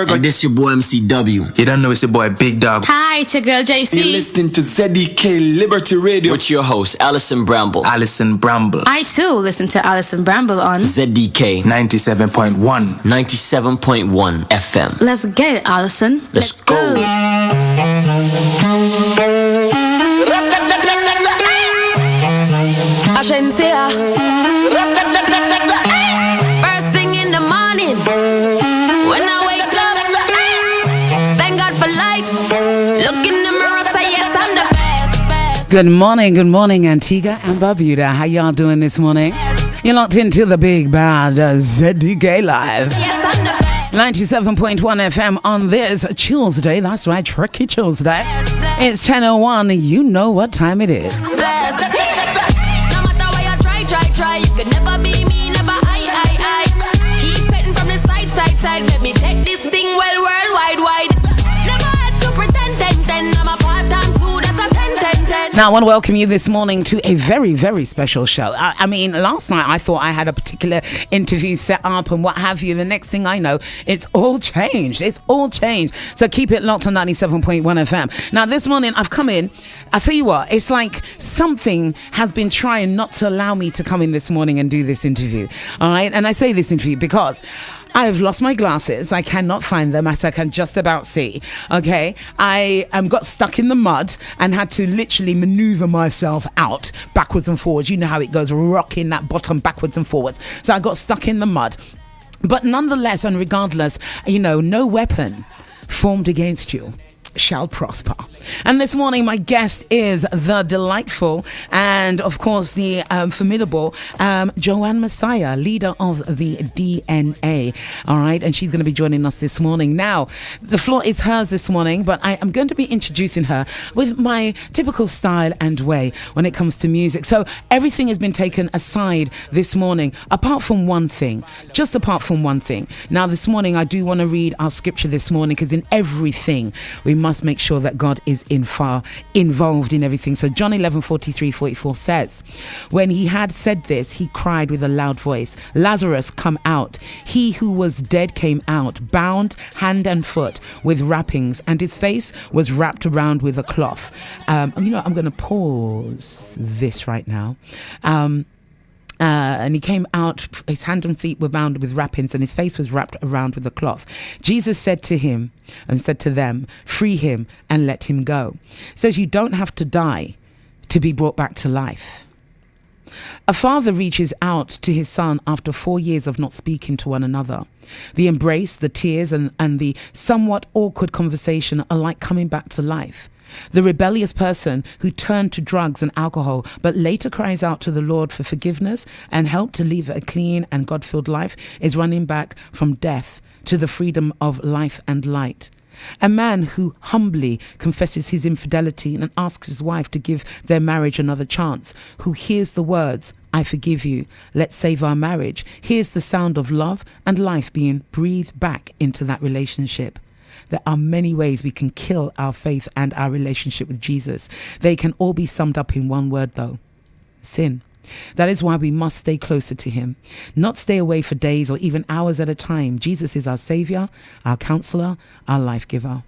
Virgo. And this your boy MCW. You don't know it's your boy Big Dog. Hi, it's your girl JC. You're listening to ZDK Liberty Radio. With your host, Alison Bramble. Alison Bramble. I too listen to Alison Bramble on ZDK 97.1. 97.1 FM. Let's get it, Alison. Let's go. Agencia. First thing in the morning, when I wake up, thank God for life. Look in the mirror, say yes, I'm the best. Good morning, Antigua and Barbuda. How y'all doing this morning? You're locked into the big bad ZDK Live. Yes, I'm the best. 97.1 FM on this Tuesday. That's right, Tricky Tuesday. It's 10:01. You know what time it is. Blessed. No matter why you try, you could never be me, never I. Keep petting from the side. Let me take this thing well, worldwide. Never had to pretend, 10. I'm a 5 times 2, that's a 10. Now, I want to welcome you this morning to a very, very special show. I mean, last night I thought I had a particular interview set up and what have you. The next thing I know, it's all changed. So keep it locked on 97.1 FM. Now, this morning I've come in. I tell you what, it's like something has been trying not to allow me to come in this morning and do this interview. All right. And I say this interview because I've lost my glasses. I cannot find them, as I can just about see. Okay, I got stuck in the mud and had to literally maneuver myself out backwards and forwards. You know how it goes, rocking that bottom backwards and forwards. So I got stuck in the mud. But nonetheless and regardless, no weapon formed against you shall prosper. And this morning my guest is the delightful and of course the formidable Joanne Messiah, leader of the DNA. All right, and she's going to be joining us this morning. Now the floor is hers this morning, but I am going to be introducing her with my typical style and way when it comes to music. So everything has been taken aside this morning apart from one thing. Now this morning I do want to read our scripture this morning, because in everything we must make sure that God is involved in everything. So John 11:43-44 says, when he had said this, he cried with a loud voice, Lazarus, come out. He who was dead came out, bound hand and foot with wrappings, and his face was wrapped around with a cloth. I'm going to pause this right now. And he came out, his hand and feet were bound with wrappings, and his face was wrapped around with a cloth. Jesus said to him and said to them, free him and let him go. It says you don't have to die to be brought back to life. A father reaches out to his son after 4 years of not speaking to one another. The embrace, the tears, and the somewhat awkward conversation are like coming back to life. The rebellious person who turned to drugs and alcohol but later cries out to the Lord for forgiveness and help to live a clean and God-filled life is running back from death to the freedom of life and light. A man who humbly confesses his infidelity and asks his wife to give their marriage another chance, who hears the words, I forgive you, let's save our marriage, hears the sound of love and life being breathed back into that relationship. There are many ways we can kill our faith and our relationship with Jesus. They can all be summed up in one word though: sin. That is why we must stay closer to him, not stay away for days or even hours at a time. Jesus is our savior, our counselor, our life giver.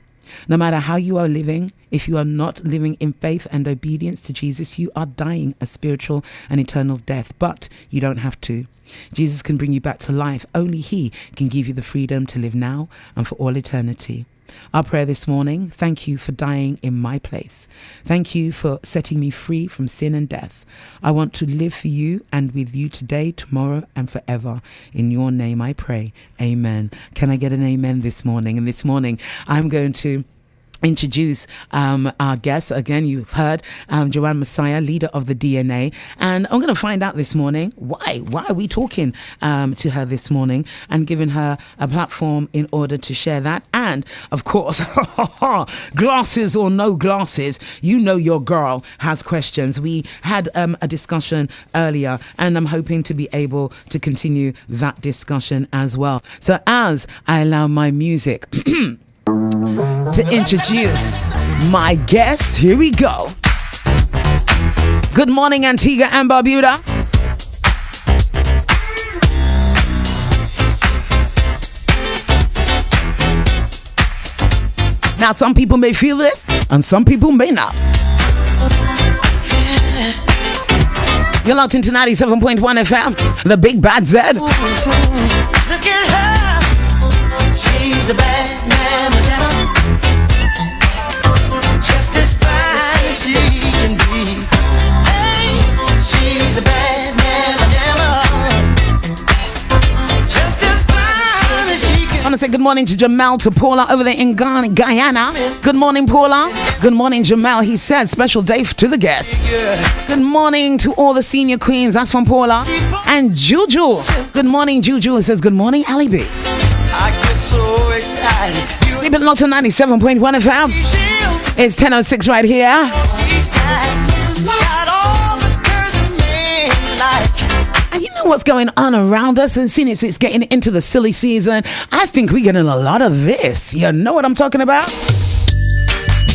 No matter how you are living, if you are not living in faith and obedience to Jesus, you are dying a spiritual and eternal death. But you don't have to. Jesus can bring you back to life. Only he can give you the freedom to live now and for all eternity. Our prayer this morning: thank you for dying in my place. Thank you for setting me free from sin and death. I want to live for you and with you today, tomorrow, and forever. In your name I pray. Amen. Can I get an amen this morning? And this morning I'm going to introduce our guest. Again, you've heard Joanne Messiah, leader of the DNA, and I'm going to find out this morning why are we talking to her this morning and giving her a platform in order to share that. And of course, glasses or no glasses, your girl has questions. We had a discussion earlier, and I'm hoping to be able to continue that discussion as well. So as I allow my music to introduce my guest, here we go. Good morning, Antigua and Barbuda. Now, some people may feel this, and some people may not. You're locked into 97.1 FM, the Big Bad Z. Look at her. She's a bad man, just as fine as she can be. Hey, she's a bad man, just as fine as she can be. I want to say good morning to Jamal, to Paula over there in Guyana. Good morning, Paula. Good morning, Jamal. He says special day to the guests. Good morning to all the senior queens. That's from Paula. And Juju. Good morning, Juju. He says good morning, Ali B. I get so excited. We've been locked on 97.1 FM. It's 10:06 right here. Got all the girls a man like. And you know what's going on around us, and seeing it's getting into the silly season, I think we're getting a lot of this. You know what I'm talking about?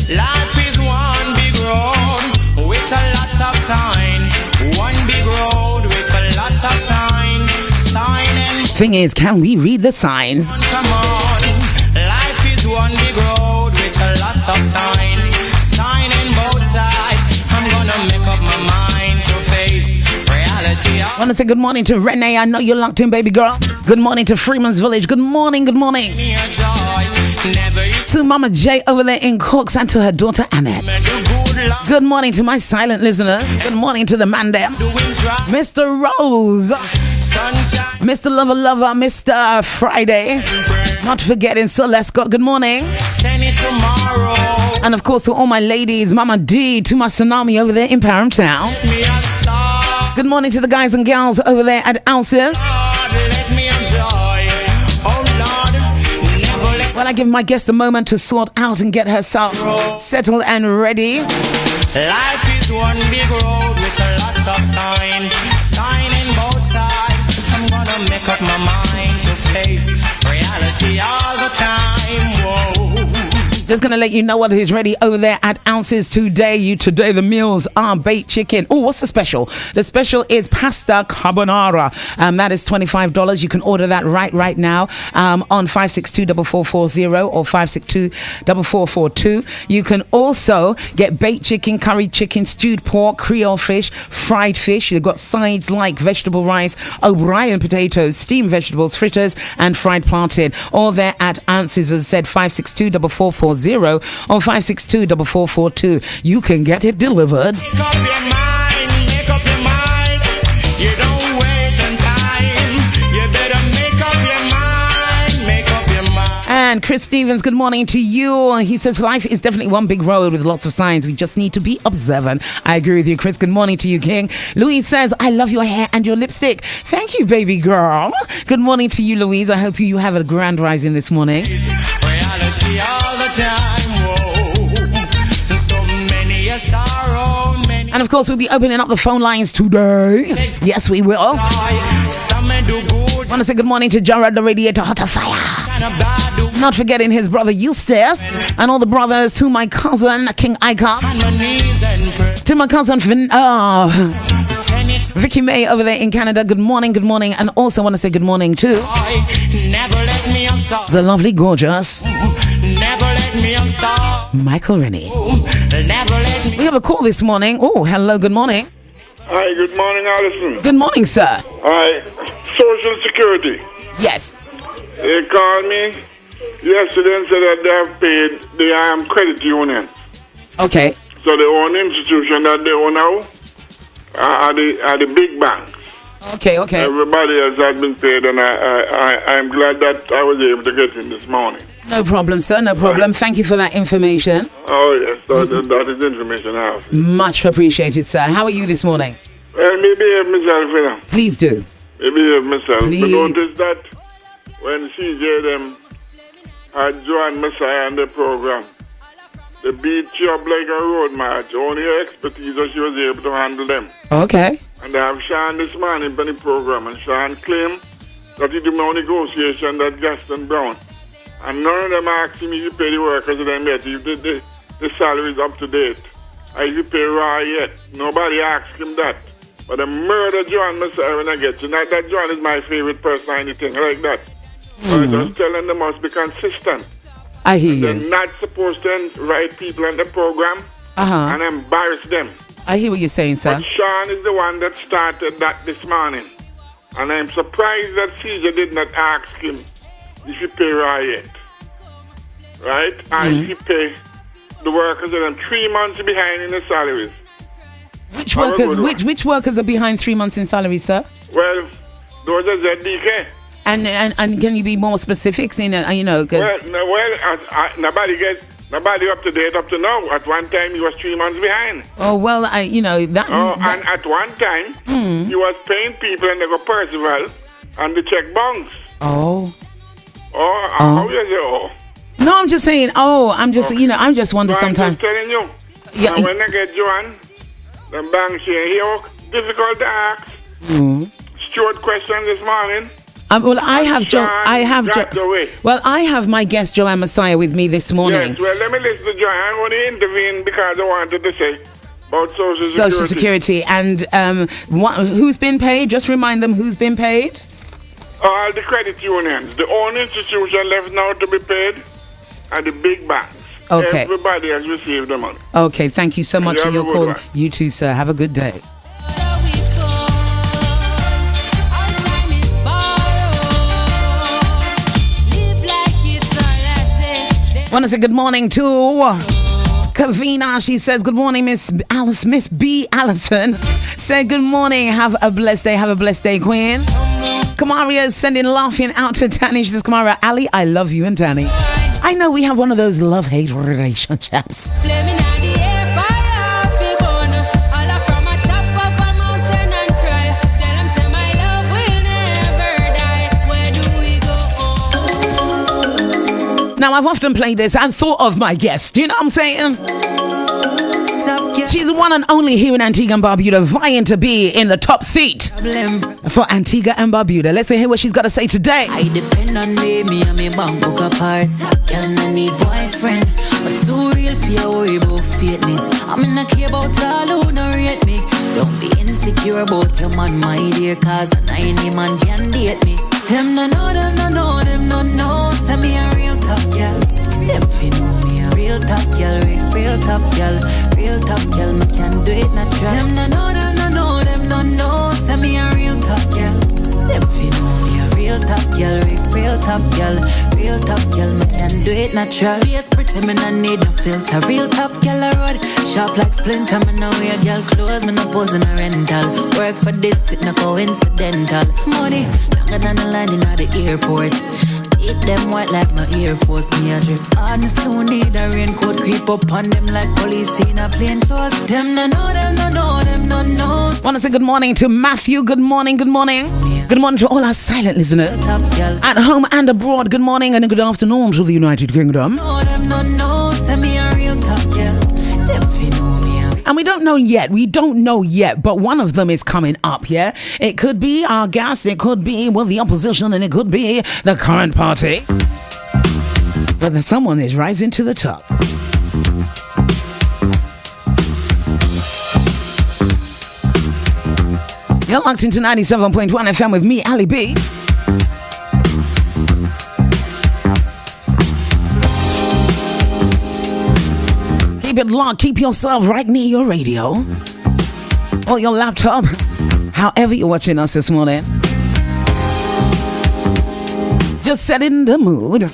Life is one big road with a lot of sign. One big road with a lot of sign. Sign and Thing is, can we read the signs? come on. Life is one big road with a lot of sign. Sign and both sides. I'm gonna make up my mind to face reality. I want to say good morning to Renee. I know you're locked in, baby girl. Good morning to Freeman's Village. Good morning, good morning. Me a joy. Never you To Mama J over there in Cooks and to her daughter Annette. do good luck. Good morning to my silent listener. Good morning to the man there. Doing's right. Mr. Rose. Sunshine. Mr. Lover, Mr. Friday. Not forgetting Celeste Scott. Good morning. Send it tomorrow. And of course to all my ladies, Mama D, to my Tsunami over there in Parham Town. Me a song. Good morning to the guys and gals over there at Alces. Lord, let me enjoy. Oh Lord, never let When I give my guest a moment to sort out and get herself settled and ready. life is one big road with a lot of sign. Sign in both sides. I'm gonna make up my mind to face reality all the time. Whoa. Just gonna let you know what is ready over there at Ounces today. Today the meals are baked chicken. Oh, what's the special? The special is pasta carbonara. That is $25. You can order that right now on 562-4440 or 562-4442. You can also get baked chicken, curried chicken, stewed pork, Creole fish, fried fish. You've got sides like vegetable rice, O'Brien potatoes, steamed vegetables, fritters, and fried plantain. All there at Ounces, as I said, 562-4440 or 562-4442. You can get it delivered. Make up your mind, make up your mind. You don't wait in time. You better make up your mind, make up your mind. And Chris Stevens, good morning to you. He says life is definitely one big road with lots of signs. We just need to be observant. I agree with you, Chris. Good morning to you, King. Louise says, I love your hair and your lipstick. Thank you, baby girl. Good morning to you, Louise. I hope you have a grand rising this morning. Reality all the time. Whoa. So many a sorrow, many And of course, we'll be opening up the phone lines today. Yes, we will. joy. Some may do good, Want to say good morning to Jared the Radiator Hot of Fire. kind of bad do Not forgetting his brother Eustace and all the brothers to my cousin King Icon, on my knees and pray. to my cousin Send it Vicky May over there in Canada. Good morning, and also want to say good morning to joy. Never let me on sorry. the lovely, gorgeous Never let me on sorry. Michael Rennie. Never let me. We have a call this morning. Oh, hello, good morning. Hi, good morning, Alison. Good morning, sir. Hi, Social Security. Yes. They called me yesterday and said that they have paid the credit union. Okay. So the own institution that they own now are the big banks. Okay. Everybody else has been paid, and I'm glad that I was able to get in this morning. No problem, sir. No problem. Thank you for that information. Oh, yes, that is information I have. Much appreciated, sir. How are you this morning? Well, maybe myself, you know. Please do. Maybe myself. Please. But notice that when CJ them had Joan Messiah on the program, they beat you up like a road march. Only her expertise that she was able to handle them. Okay. And they have Sean this morning on the program, and Sean claimed that he did no negotiation that Gaston Brown. And none of them asked him if you pay the workers of them yet. If the salary is up to date. Or if you pay raw yet. Nobody asked him that. But the murder John Messiah when I get you. Not that John is my favorite person or anything like that. But I just tell them they must be consistent. I hear They're you. not supposed to invite people on the program and embarrass them. I hear what you're saying, sir. But Sean is the one that started that this morning. And I'm surprised that Caesar did not ask him if he pay riot. Right? And if he pay the workers that are 3 months behind in the salaries. Which workers? Which workers are behind 3 months in salary, sir? Well, those are ZDK. And can you be more specifics in you know? Cause nobody up to date up to now. At one time, he was 3 months behind. Oh well, you know that. And at one time, he was paying people and they go Percival and the check bounce. Oh. How you say oh? No, I'm just saying. Oh, I'm just you know, I'm just wonder sometimes. I'm just telling you. Yeah. And when I get Joan, the bank here, difficult to ask. Short question this morning. Well, I have Well, I have my guest Joanne Messiah with me this morning. Yes, well, let me listen to Joanne. I'm going to intervene because I wanted to say about Social Security. And who's been paid? Just remind them who's been paid. All the credit unions. The only institution left now to be paid are the big banks. Okay. Everybody has received the money. Okay, thank you so much for your call. You too, sir. Have a good day. Want to say good morning to Kavina. She says good morning, Miss B. Allison. Say good morning. Have a blessed day. Have a blessed day, Queen. Kamaria is sending laughing out to Danny. She says, Kamaria, Ali, I love you and Danny. I know we have one of those love-hate relationships. Now, I've often played this and thought of my guest. You know what I'm saying? She's the one and only here in Antigua and Barbuda, vying to be in the top seat for Antigua and Barbuda. Let's hear what she's got to say today. I depend on me and me bank book apart. Girl, I need boyfriend, but too real for you worry about fakeness. I'm not care about all who don't rate me. Don't be insecure about your man, my dear, cause any man can date me. Them no know, them no know. Tell me a real top girl. Them fi know me a real top girl, real top girl, real top girl. Me can do it natural. Them no know, them no know. Tell me a real top girl. Them fi know me a real top girl, real top girl, real top girl. Me can do it natural. Face pretty, me no need no filter. Real top girl a road, sharp like splinter. Me no wear girl clothes, me no pose in a rental. Work for this, it no coincidental. Money longer than the line in the airport. Eat them white like my Air Force, me a drip. On soon need a raincoat, creep up on them like police in a plain clothes. Them no know, them no know. Want to say good morning to Matthew. Good morning. Good morning to all our silent listeners at home and abroad. Good morning and a good afternoon to the United Kingdom. And we don't know yet, but one of them is coming up, yeah? It could be our guest, it could be, well, the opposition, and it could be the current party. But then someone is rising to the top. You're locked into 97.1 FM with me, Ali B. Keep it locked. Keep yourself right near your radio or your laptop, however you're watching us this morning. Just set in the mood.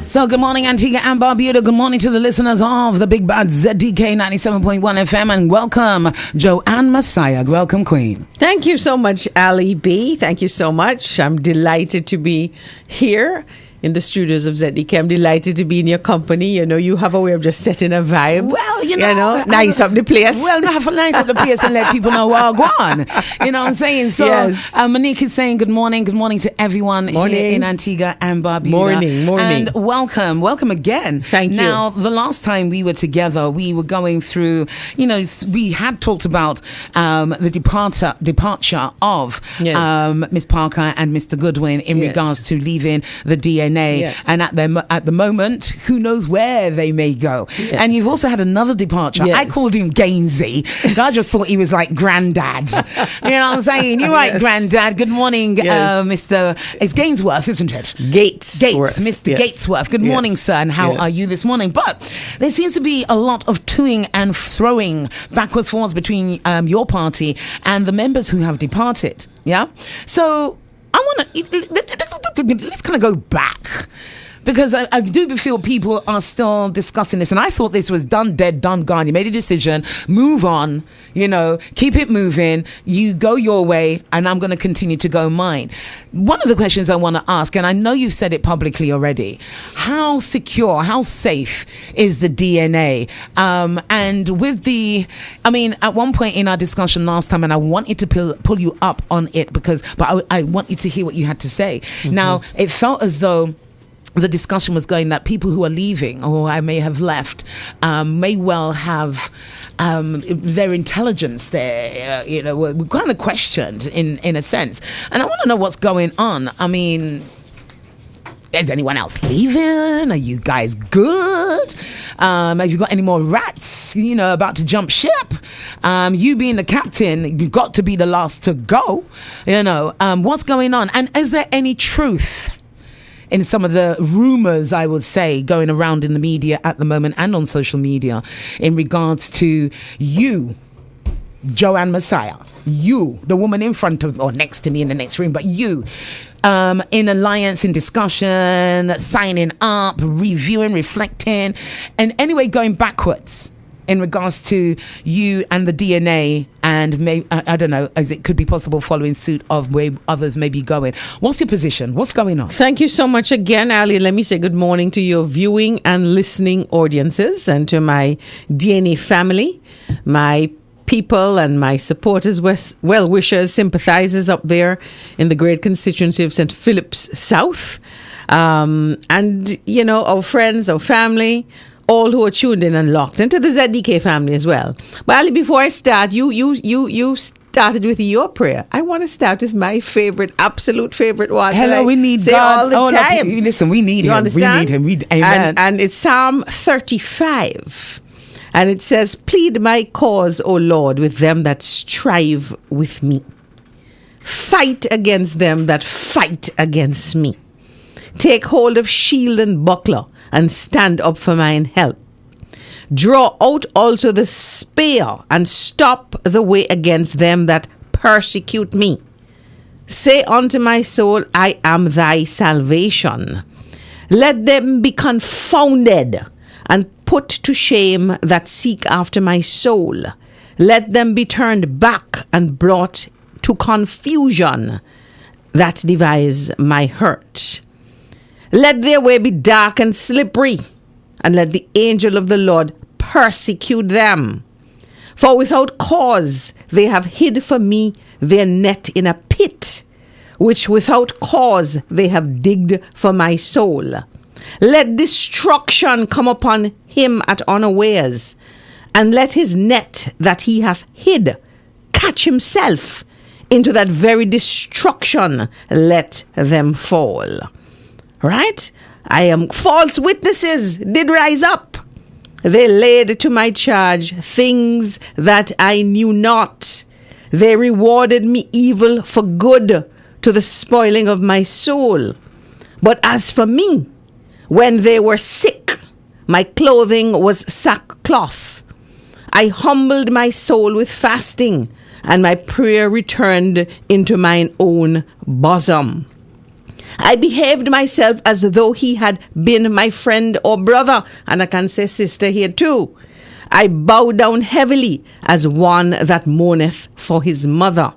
So good morning, Antigua and Barbuda. Good morning to the listeners of the Big Bad ZDK 97.1 FM, and welcome, Joanne Messiah. Welcome, Queen. Thank you so much, Ali B. Thank you so much. I'm delighted to be here in the studios of ZDK. I'm delighted to be in your company. You know, you have a way of just setting a vibe. Well, you know, nice up the place. Well, I have a nice up the place and let people know where I go on. You know what I'm saying? So, yes. Monique is saying good morning to everyone here in Antigua and Barbuda. Morning. And welcome again. Thank you. Now, the last time we were together, we were going through, you know, we had talked about the departure of Miss Parker and Mr. Goodwin in regards to leaving the DNA. Yes. And at the moment, who knows where they may go. Yes. And you've also had another departure. Yes. I called him Gainsey. I just thought he was like granddad. You know what I'm saying? You're right, granddad. Good morning, Mr. It's Gainsworth, isn't it? Gates, Mr. Gatesworth. Good morning, sir. And how are you this morning? But there seems to be a lot of toing and throwing backwards, forwards between your party and the members who have departed. Yeah. So I want to let's kind of go back. Because I do feel people are still discussing this. And I thought this was done, dead, done, gone. You made a decision. Move on. You know, keep it moving. You go your way, and I'm going to continue to go mine. One of the questions I want to ask, and I know you've said it publicly already, how secure, how safe is the DNA? And with at one point in our discussion last time, and I wanted to pull you up on it but I want you to hear what you had to say. Mm-hmm. Now, it felt as though the discussion was going that people who are leaving or I may have left may well have their intelligence there, we're kind of questioned in a sense. And I want to know what's going on. I mean, is anyone else leaving? Are you guys good? Have you got any more rats, about to jump ship? You being the captain, you've got to be the last to go. What's going on? And is there any truth in some of the rumors, I would say, going around in the media at the moment and on social media in regards to you, Joanne Messiah, you, the woman in front of or next to me in the next room, but you, in alliance, in discussion, signing up, reviewing, reflecting, and anyway, going backwards in regards to you and the DNA, and I don't know, as it could be possible following suit of where others may be going. What's your position? What's going on? Thank you so much again, Ali. Let me say good morning to your viewing and listening audiences and to my DNA family, my people and my supporters, well-wishers, sympathizers up there in the great constituency of St. Philip's South. And, our friends, our family, all who are tuned in and locked into the ZDK family as well. But Ali, before I start, you started with your prayer. I want to start with my absolute favorite one. Hello, we need God all the time. No, listen, we need him. Understand? We need him. Amen. And it's Psalm 35. And it says, plead my cause, O Lord, with them that strive with me. Fight against them that fight against me. Take hold of shield and buckler, and stand up for mine help. Draw out also the spear, and stop the way against them that persecute me. Say unto my soul, I am thy salvation. Let them be confounded, and put to shame that seek after my soul. Let them be turned back, and brought to confusion that devise my hurt. Let their way be dark and slippery, and let the angel of the Lord persecute them. For without cause they have hid for me their net in a pit, which without cause they have digged for my soul. Let destruction come upon him at unawares, and let his net that he hath hid catch himself. Into that very destruction let them fall. Right? False witnesses did rise up. They laid to my charge things that I knew not. They rewarded me evil for good, to the spoiling of my soul. But as for me, when they were sick, my clothing was sackcloth. I humbled my soul with fasting, and my prayer returned into mine own bosom. I behaved myself as though he had been my friend or brother, and I can say sister here too. I bowed down heavily as one that mourneth for his mother.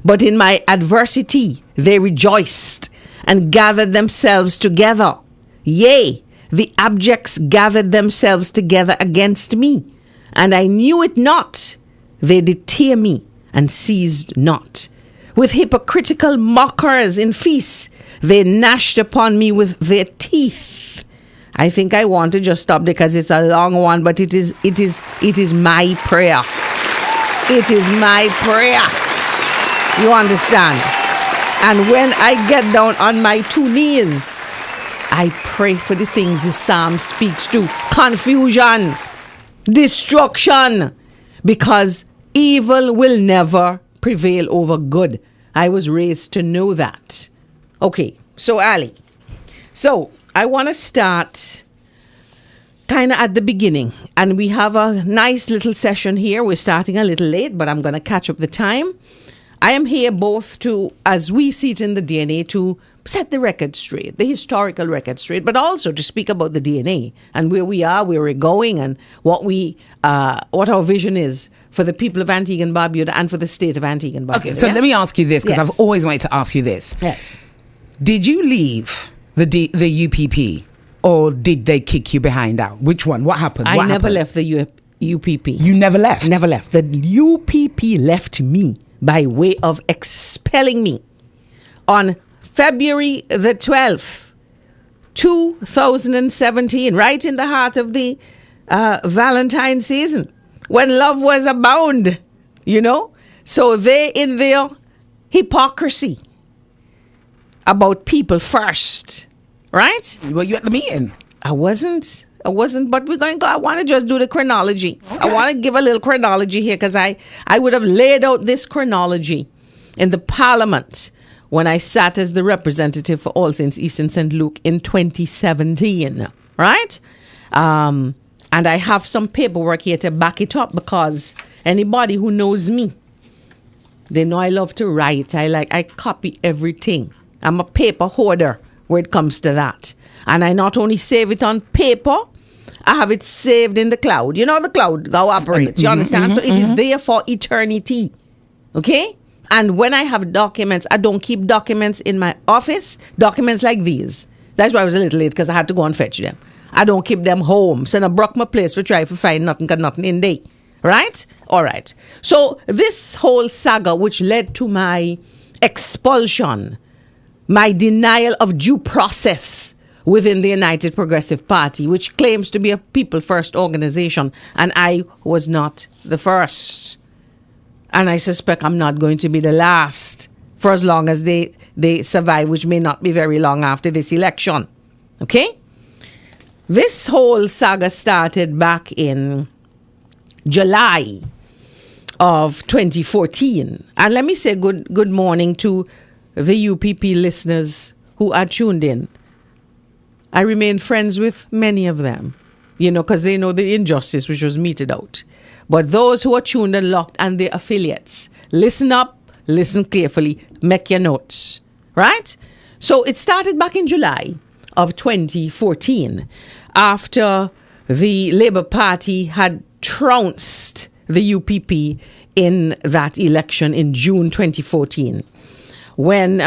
But in my adversity they rejoiced, and gathered themselves together. Yea, the abjects gathered themselves together against me, and I knew it not. They did tear me and seized not. With hypocritical mockers in feasts, they gnashed upon me with their teeth. I think I want to just stop because it's a long one, but it is my prayer. It is my prayer. You understand? And when I get down on my two knees, I pray for the things the psalm speaks to. Confusion, destruction, because evil will never prevail over good. I was raised to know that. Okay, so Ali. So I want to start kind of at the beginning. And we have a nice little session here. We're starting a little late, but I'm going to catch up the time. I am here both to, as we see it in the DNA, to set the record straight, the historical record straight, but also to speak about the DNA and where we are, where we're going, and what our vision is for the people of Antigua and Barbuda and for the state of Antigua and Barbuda. Okay, so let me ask you this, because Yes. I've always wanted to ask you this. Yes. Did you leave the UPP, or did they kick you behind out? Which one? What happened? I What never happened? left the UPP. You never left? Never left. The UPP left me by way of expelling me on February the 12th, 2017, right in the heart of the Valentine season, when love was abound, you know. So they, in their hypocrisy about people first, right? Were you at the meeting? I wasn't, but we're going to go. I want to just do the chronology. I want to give a little chronology here because I would have laid out this chronology in the Parliament when I sat as the representative for All Saints Eastern St. Luke in 2017, right? And I have some paperwork here to back it up because anybody who knows me, they know I love to write. I copy everything. I'm a paper hoarder when it comes to that. And I not only save it on paper, I have it saved in the cloud. You know the cloud, how operates. You understand? So it is there for eternity. Okay? And when I have documents, I don't keep documents in my office, documents like these. That's why I was a little late, because I had to go and fetch them. I don't keep them home. So I broke my place for try to find nothing, got nothing in there. Right? All right. So this whole saga, which led to my expulsion, my denial of due process within the United Progressive Party, which claims to be a people first organization, and I was not the first. And I suspect I'm not going to be the last for as long as they survive, which may not be very long after this election. Okay? This whole saga started back in July of 2014. And let me say good morning to the UPP listeners who are tuned in. I remain friends with many of them, you know, because they know the injustice which was meted out. But those who are tuned and locked and their affiliates, listen up, listen carefully, make your notes, right? So it started back in July of 2014 after the Labour Party had trounced the UPP in that election in June 2014. When,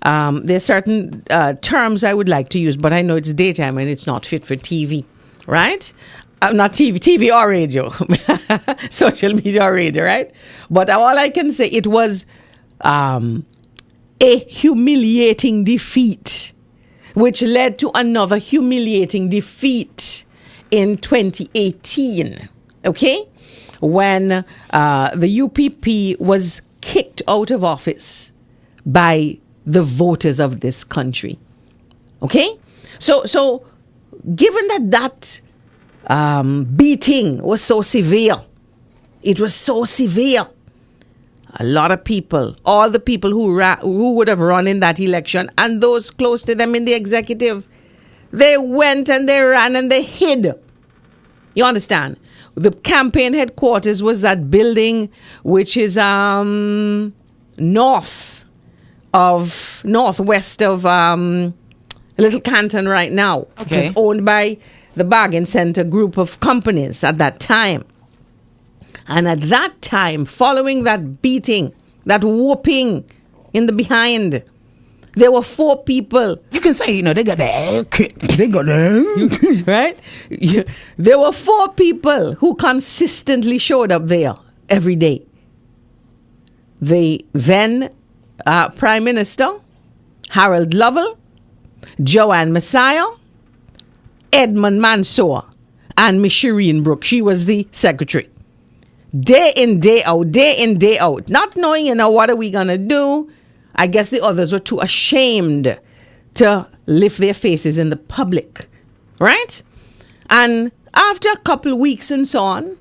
there's certain terms I would like to use, but I know it's daytime and it's not fit for TV, right? Not TV or radio, social media or radio, right? But all I can say, it was a humiliating defeat, which led to another humiliating defeat in 2018, okay? When the UPP was kicked out of office by the voters of this country, okay? So given that beating was so severe, it was so severe, a lot of people, all the people who would have run in that election and those close to them in the executive, they went and they ran and they hid. You understand? The campaign headquarters was that building which is northwest of Little Canton right now. Okay. It was owned by the Bargain Center group of companies at that time. And at that time, following that beating, that whooping in the behind, There were 4 people. You can say, they got the air kick. They got the Right? There were 4 people who consistently showed up there every day. The then Prime Minister, Harold Lovell, Joanne Messiah, Edmund Mansour, and Miss Shireen Brooke. She was the secretary. Day in, day out. Not knowing, what are we going to do? I guess the others were too ashamed to lift their faces in the public. Right? And after a couple weeks and so on,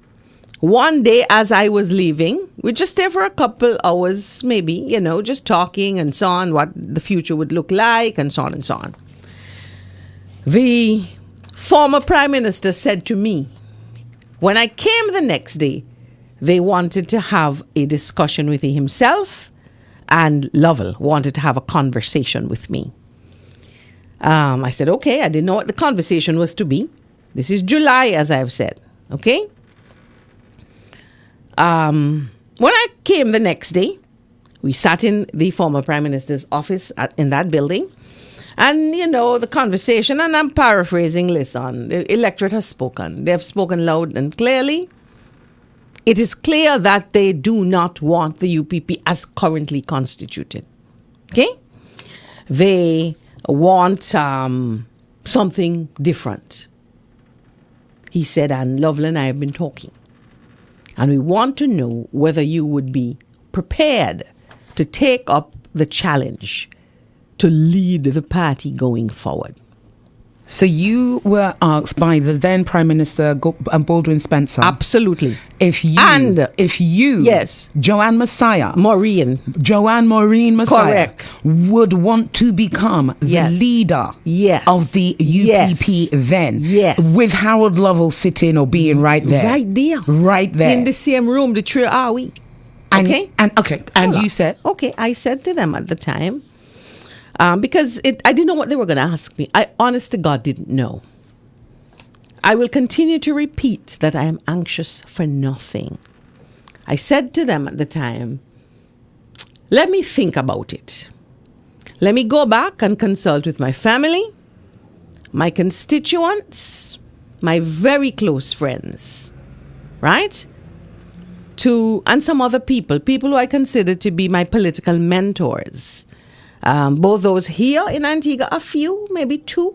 one day as I was leaving, we just stayed for a couple hours, maybe, just talking and so on, what the future would look like and so on and so on. The former Prime Minister said to me, when I came the next day, they wanted to have a discussion with himself, and Lovell wanted to have a conversation with me. I said, okay, I didn't know what the conversation was to be. This is July, as I've said, okay? When I came the next day, we sat in the former Prime Minister's office in that building. And, the conversation, and I'm paraphrasing, listen, the electorate has spoken. They have spoken loud and clearly. It is clear that they do not want the UPP as currently constituted. Okay? They want something different. He said, and Lovell and I have been talking. And we want to know whether you would be prepared to take up the challenge to lead the party going forward. So you were asked by the then Prime Minister Baldwin Spencer. Absolutely. If you, yes, Joanne Messiah, Joanne Maureen Messiah, correct, would want to become the leader of the UPP then, with Harold Lovell sitting or being right there, in the same room. The three are we? And you said, okay. I said to them at the time. Because I didn't know what they were going to ask me. I, honest to God, didn't know. I will continue to repeat that I am anxious for nothing. I said to them at the time, let me think about it. Let me go back and consult with my family, my constituents, my very close friends, right? And some other people who I consider to be my political mentors. Both those here in Antigua, a few, maybe 2,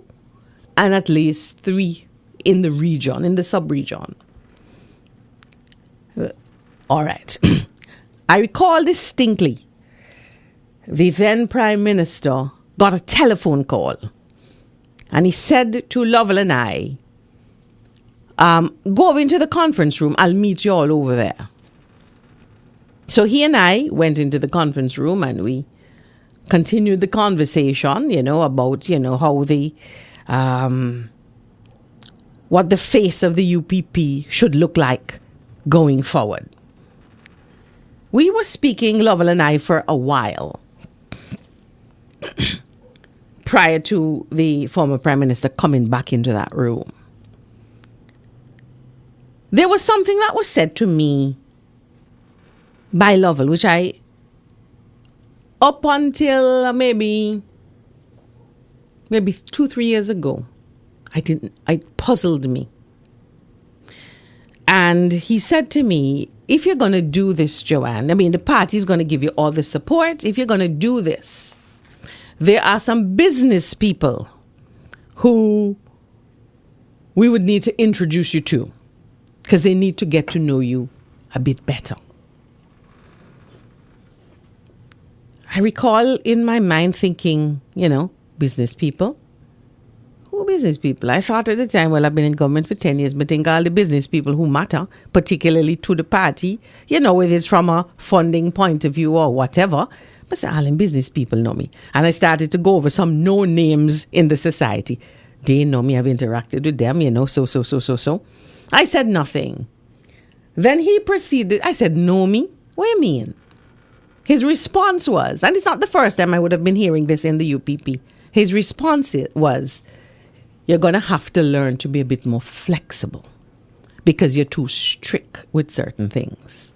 and at least 3 in the region, in the sub-region. All right. I recall distinctly the then Prime Minister got a telephone call, and he said to Lovell and I, go over into the conference room, I'll meet you all over there. So he and I went into the conference room and we continued the conversation, about, how what the face of the UPP should look like going forward. We were speaking, Lovell and I, for a while prior to the former Prime Minister coming back into that room. There was something that was said to me by Lovell, which up until maybe 2-3 years ago, it puzzled me. And he said to me, if you're going to do this, Joanne, the party is going to give you all the support. If you're going to do this, there are some business people who we would need to introduce you to, because they need to get to know you a bit better. I recall in my mind thinking, business people. Who are business people? I thought at the time, well, I've been in government for 10 years, but think all the business people who matter, particularly to the party, whether it's from a funding point of view or whatever. But all them business people know me. And I started to go over some no names in the society. They know me, I've interacted with them, so. I said nothing. Then he proceeded, I said, know me? What do you mean? His response was, and it's not the first time I would have been hearing this in the UPP, his response was, you're going to have to learn to be a bit more flexible because you're too strict with certain things.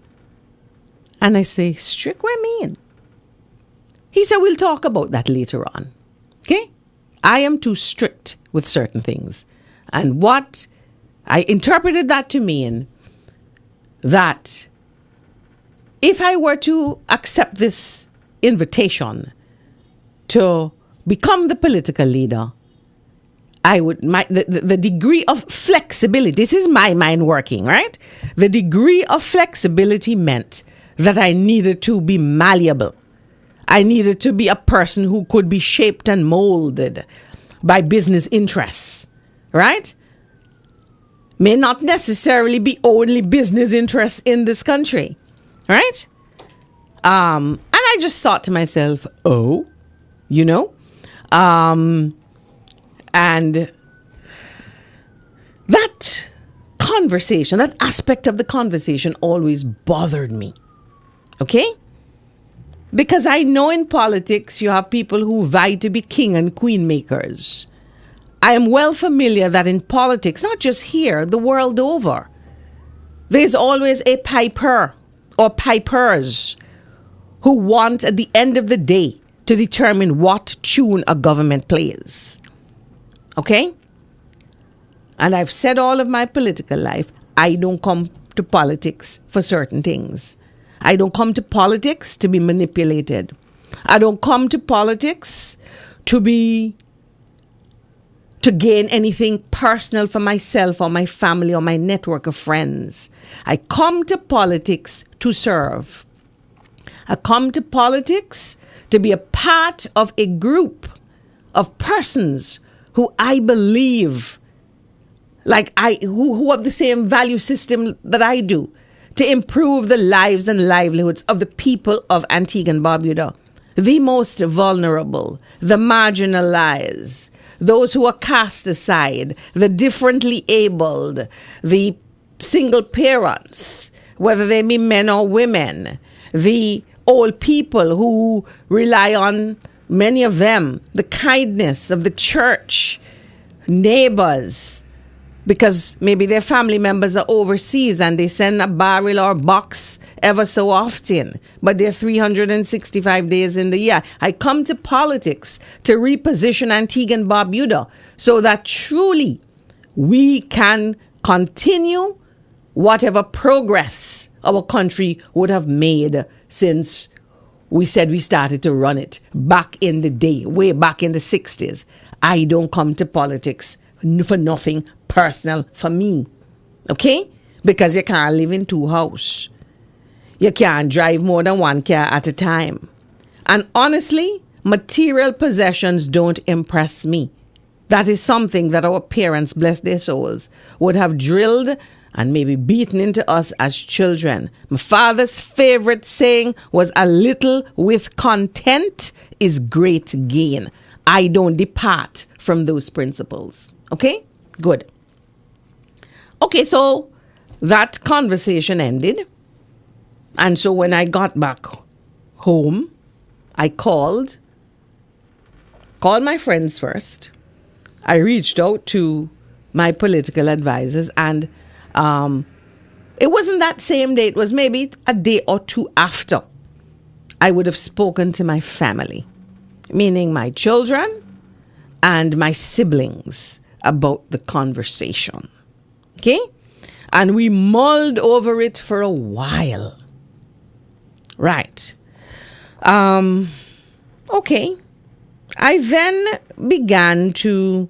And I say, strict, what do you mean? He said, we'll talk about that later on. Okay? I am too strict with certain things. And what I interpreted that to mean that if I were to accept this invitation to become the political leader, I would the degree of flexibility, this is my mind working, right? The degree of flexibility meant that I needed to be malleable. I needed to be a person who could be shaped and molded by business interests, right? May not necessarily be only business interests in this country, right? And I just thought to myself, and that conversation, that aspect of the conversation always bothered me. Okay? Because I know in politics you have people who vie to be king and queen makers. I am well familiar that in politics, not just here, the world over, there's always a piper or pipers who want at the end of the day to determine what tune a government plays. Okay? And I've said all of my political life, I don't come to politics for certain things. I don't come to politics to be manipulated. I don't come to politics to gain anything personal for myself or my family or my network of friends. I come to politics to serve. I come to politics to be a part of a group of persons who I believe, who have the same value system that I do, to improve the lives and livelihoods of the people of Antigua and Barbuda, the most vulnerable, the marginalized, those who are cast aside, the differently abled, the single parents, whether they be men or women, the old people who rely on, many of them, the kindness of the church, neighbors, because maybe their family members are overseas and they send a barrel or box ever so often, but they're 365 days in the year. I come to politics to reposition Antigua and Barbuda so that truly we can continue whatever progress our country would have made since we said we started to run it back in the day, way back in the 60s. I don't come to politics for nothing personal for me. Okay? Because you can't live in two houses. You can't drive more than one car at a time. And honestly, material possessions don't impress me. That is something that our parents, bless their souls, would have drilled and maybe beaten into us as children. My father's favorite saying was, a little with content is great gain. I don't depart from those principles. Okay? Good. Okay, so that conversation ended. And so when I got back home, I called my friends first. I reached out to my political advisors, and it wasn't that same day. It was maybe a day or two after I would have spoken to my family, meaning my children and my siblings, about the conversation. Okay? And we mulled over it for a while. Right. Okay. I then began to,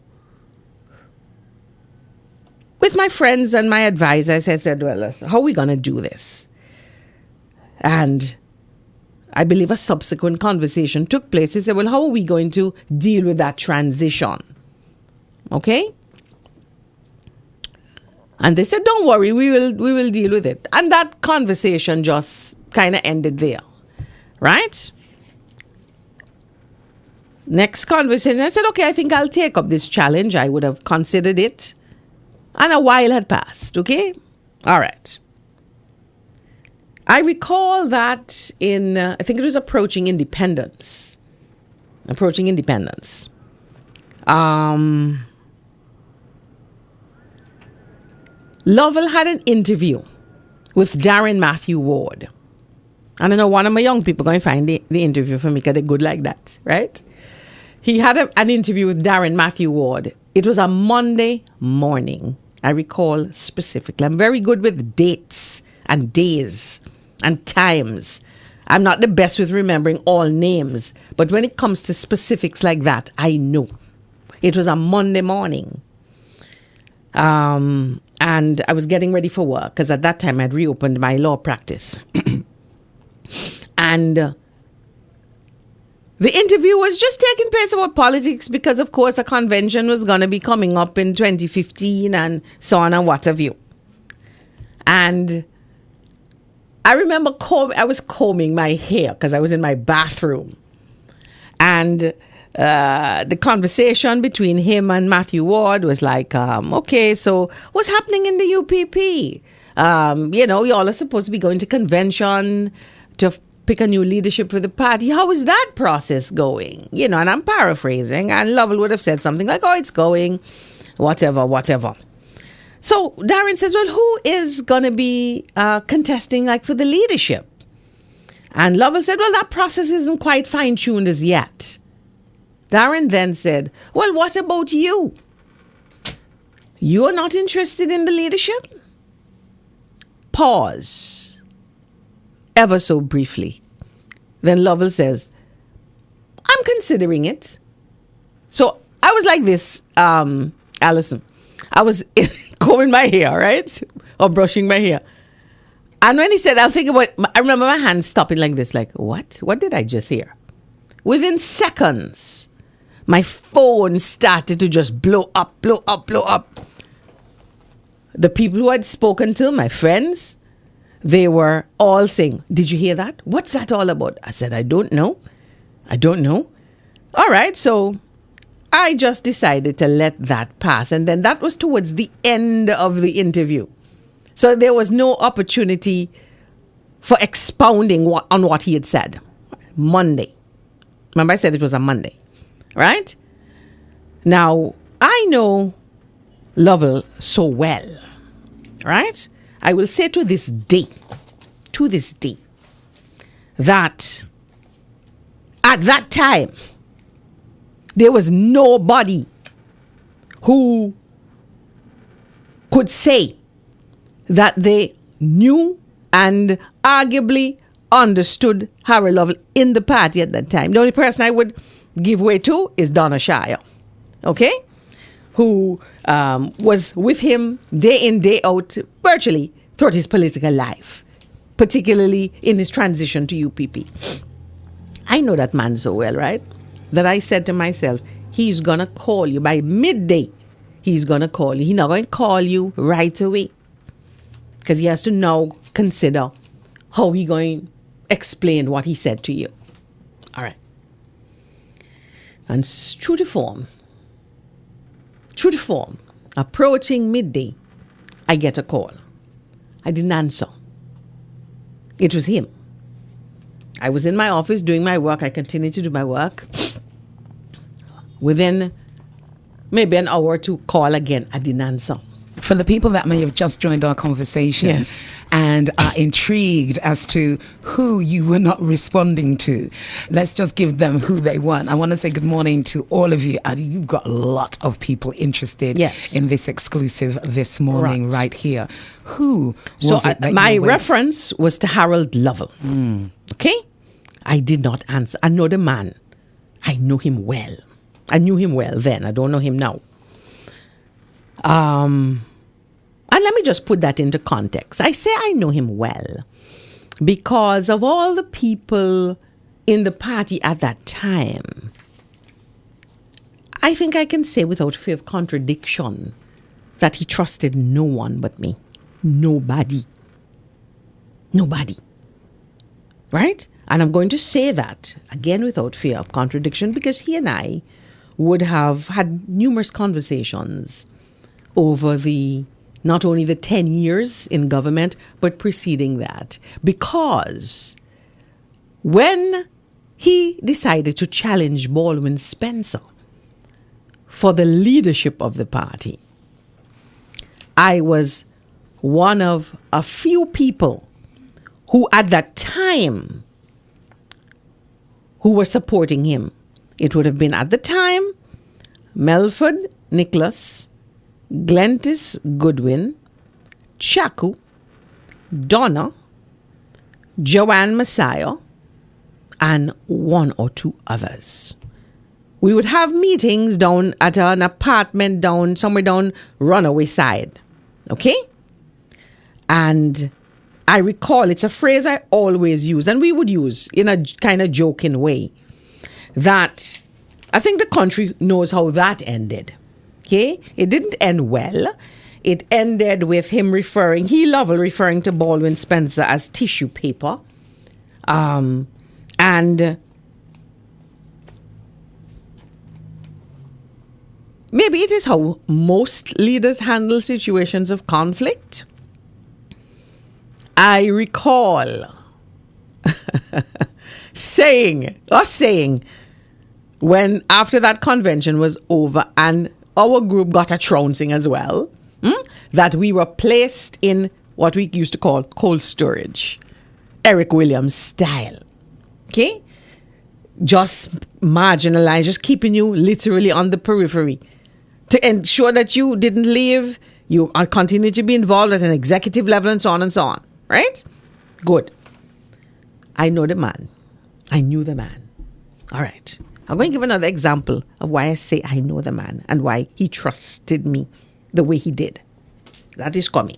with my friends and my advisors, I said, well, how are we going to do this? And I believe a subsequent conversation took place. He said, well, how are we going to deal with that transition? Okay? And they said, don't worry, we will deal with it. And that conversation just kind of ended there. Right? Next conversation, I said, okay, I think I'll take up this challenge. I would have considered it. And a while had passed, okay? All right. I recall that I think it was approaching independence. Lovell had an interview with Darren Matthew Ward. And I know one of my young people going to find the interview for me because they're good like that, right? He had an interview with Darren Matthew Ward. It was a Monday morning. I recall specifically. I'm very good with dates and days and times. I'm not the best with remembering all names, but when it comes to specifics like that, I know. It was a Monday morning. And I was getting ready for work because at that time I'd reopened my law practice. And the interview was just taking place about politics because, of course, the convention was going to be coming up in 2015 and so on and what have you. And I remember I was combing my hair because I was in my bathroom. And the conversation between him and Matthew Ward was like, okay, so what's happening in the UPP? You all are supposed to be going to convention to pick a new leadership for the party. How is that process going? And I'm paraphrasing, and Lovell would have said something like, oh, it's going, whatever. So Darren says, well, who is going to be contesting like for the leadership? And Lovell said, well, that process isn't quite fine-tuned as yet. Darren then said, well, what about you? You're not interested in the leadership? Pause. Ever so briefly. Then Lovell says, I'm considering it. So I was like this, Alison. I was combing my hair, right? Or brushing my hair. And when he said, I'll think about it, I remember my hand stopping like this, like, what? What did I just hear? Within seconds, my phone started to just blow up. The people who had spoken to, my friends, they were all saying, did you hear that? What's that all about? I said, I don't know. All right, so I just decided to let that pass. And then that was towards the end of the interview. So there was no opportunity for expounding on what he had said. Monday. Remember I said it was a Monday, right? Now, I know Lovell so well, right? I will say to this day, that at that time, there was nobody who could say that they knew and arguably understood Harold Lovell in the party at that time. The only person I would give way to is Donna Shire, okay? Who was with him day in, day out, virtually throughout his political life, particularly in his transition to UPP. I know that man so well, right? That I said to myself, he's going to call you by midday. He's going to call you. He's not going to call you right away. Because he has to now consider how he going to explain what he said to you. All right. And true to form, approaching midday, I get a call. I didn't answer. It was him. I was in my office doing my work. I continued to do my work. Within maybe an hour or two, call again. I didn't answer. For the people that may have just joined our conversation, yes, and are intrigued as to who you were not responding to, let's just give them who they weren't. I want to say good morning to all of you. And you've got a lot of people interested in this exclusive this morning right here. Who was it that my you were reference was to Harold Lovell. Okay? I did not answer. I know the man. I know him well. I knew him well then. I don't know him now. And let me just put that into context. I say I know him well because of all the people in the party at that time. I think I can say without fear of contradiction that he trusted no one but me. Nobody. Right? And I'm going to say that again without fear of contradiction because he and I would have had numerous conversations over not only the 10 years in government, but preceding that. Because when he decided to challenge Baldwin Spencer for the leadership of the party, I was one of a few people who at that time who were supporting him. It would have been at the time Melford Nicholas, Glentis Goodwin, Chaku, Donna, Joanne Messiah, and one or two others. We would have meetings down at an apartment somewhere down Runaway side. Okay? And I recall, it's a phrase I always use, and we would use in a kind of joking way, that I think the country knows how that ended. Okay? It didn't end well. It ended with him referring to Baldwin Spencer as tissue paper. And maybe it is how most leaders handle situations of conflict. I recall saying, when after that convention was over and our group got a trouncing as well, that we were placed in what we used to call cold storage, Eric Williams style. Okay? Just marginalized, just keeping you literally on the periphery to ensure that you didn't leave, you are continue to be involved at an executive level and so on and so on. Right? Good. I know the man. I knew the man. All right. I'm going to give another example of why I say I know the man and why he trusted me the way he did. That is coming.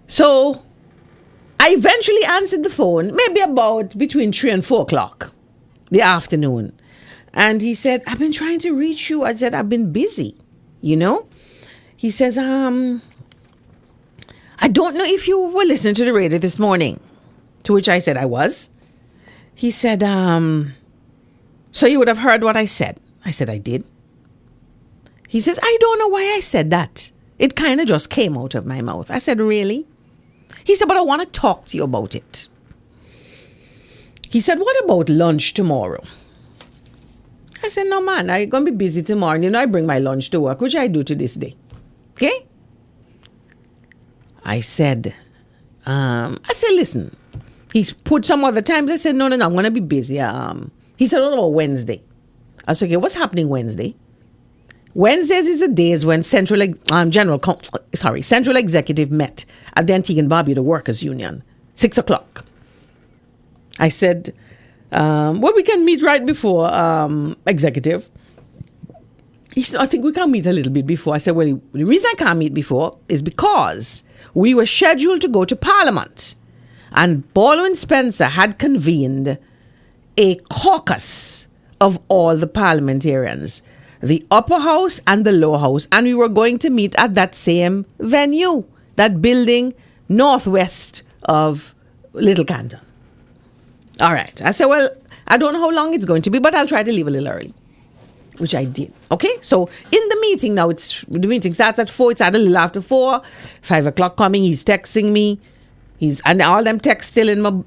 So, I eventually answered the phone, maybe about between 3 and 4 o'clock the afternoon. And he said, I've been trying to reach you. I said, I've been busy, you know. He says, I don't know if you were listening to the radio this morning. To which I said I was. He said, so you would have heard what I said. I said, I did. He says, I don't know why I said that. It kind of just came out of my mouth. I said, really? He said, but I want to talk to you about it. He said, what about lunch tomorrow? I said, no, man, I'm going to be busy tomorrow. And, I bring my lunch to work, which I do to this day. Okay? I said, listen. He put some other times. I said, no, I'm going to be busy. He said, what about Wednesday? I said, okay, what's happening Wednesday? Wednesdays is the days when Central Executive met at the Antigua and Barbuda Workers Union, 6 o'clock. I said, well, we can meet right before Executive. He said, I think we can meet a little bit before. I said, well, the reason I can't meet before is because we were scheduled to go to Parliament. And Baldwin Spencer had convened a caucus of all the parliamentarians, the upper house and the lower house, and we were going to meet at that same venue, that building northwest of Little Canton. All right. I said, well, I don't know how long it's going to be, but I'll try to leave a little early, which I did. Okay? So in the meeting now, the meeting starts at 4. It's at a little after 4. 5 o'clock coming. He's texting me. And all them texts still in my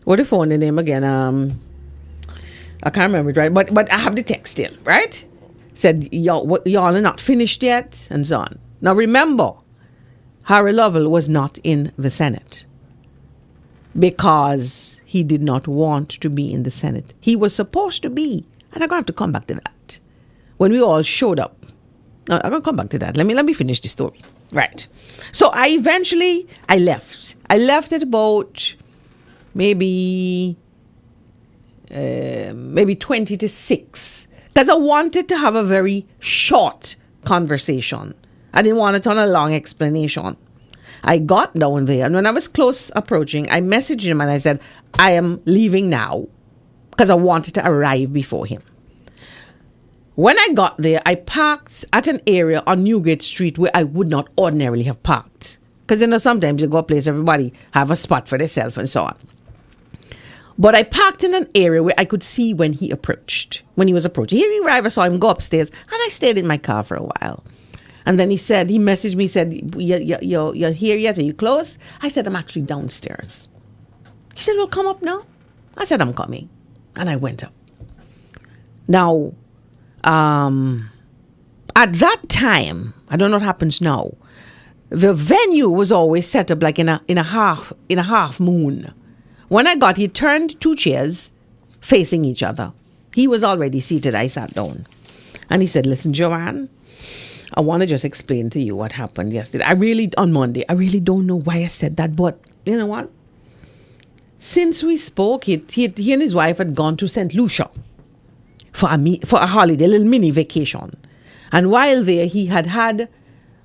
what the phone the name again? I can't remember it right, but I have the text still, right? Said y'all are not finished yet, and so on. Now remember, Harry Lovell was not in the Senate because he did not want to be in the Senate. He was supposed to be, and I'm going to have to come back to that when we all showed up. No, I'm going to come back to that. Let me finish the story. Right. So I left. I left at about maybe 20 to 6 because I wanted to have a very short conversation. I didn't want it on a long explanation. I got down there, and when I was close approaching, I messaged him and I said, I am leaving now because I wanted to arrive before him. When I got there, I parked at an area on Newgate Street where I would not ordinarily have parked. Because, sometimes you go a place, everybody have a spot for themselves and so on. But I parked in an area where I could see when he was approaching. He arrived, I saw him go upstairs, and I stayed in my car for a while. And then he messaged me, said, you're here yet? Are you close? I said, I'm actually downstairs. He said, well, come up now. I said, I'm coming. And I went up. Now, at that time, I don't know what happens now, the venue was always set up like in a half moon. When I got, he turned 2 chairs facing each other. He was already seated. I sat down. And he said, listen, Joanne, I want to just explain to you what happened yesterday. On Monday, I really don't know why I said that, but you know what? Since we spoke, he and his wife had gone to St. Lucia for a holiday, a little mini vacation. And while there, he had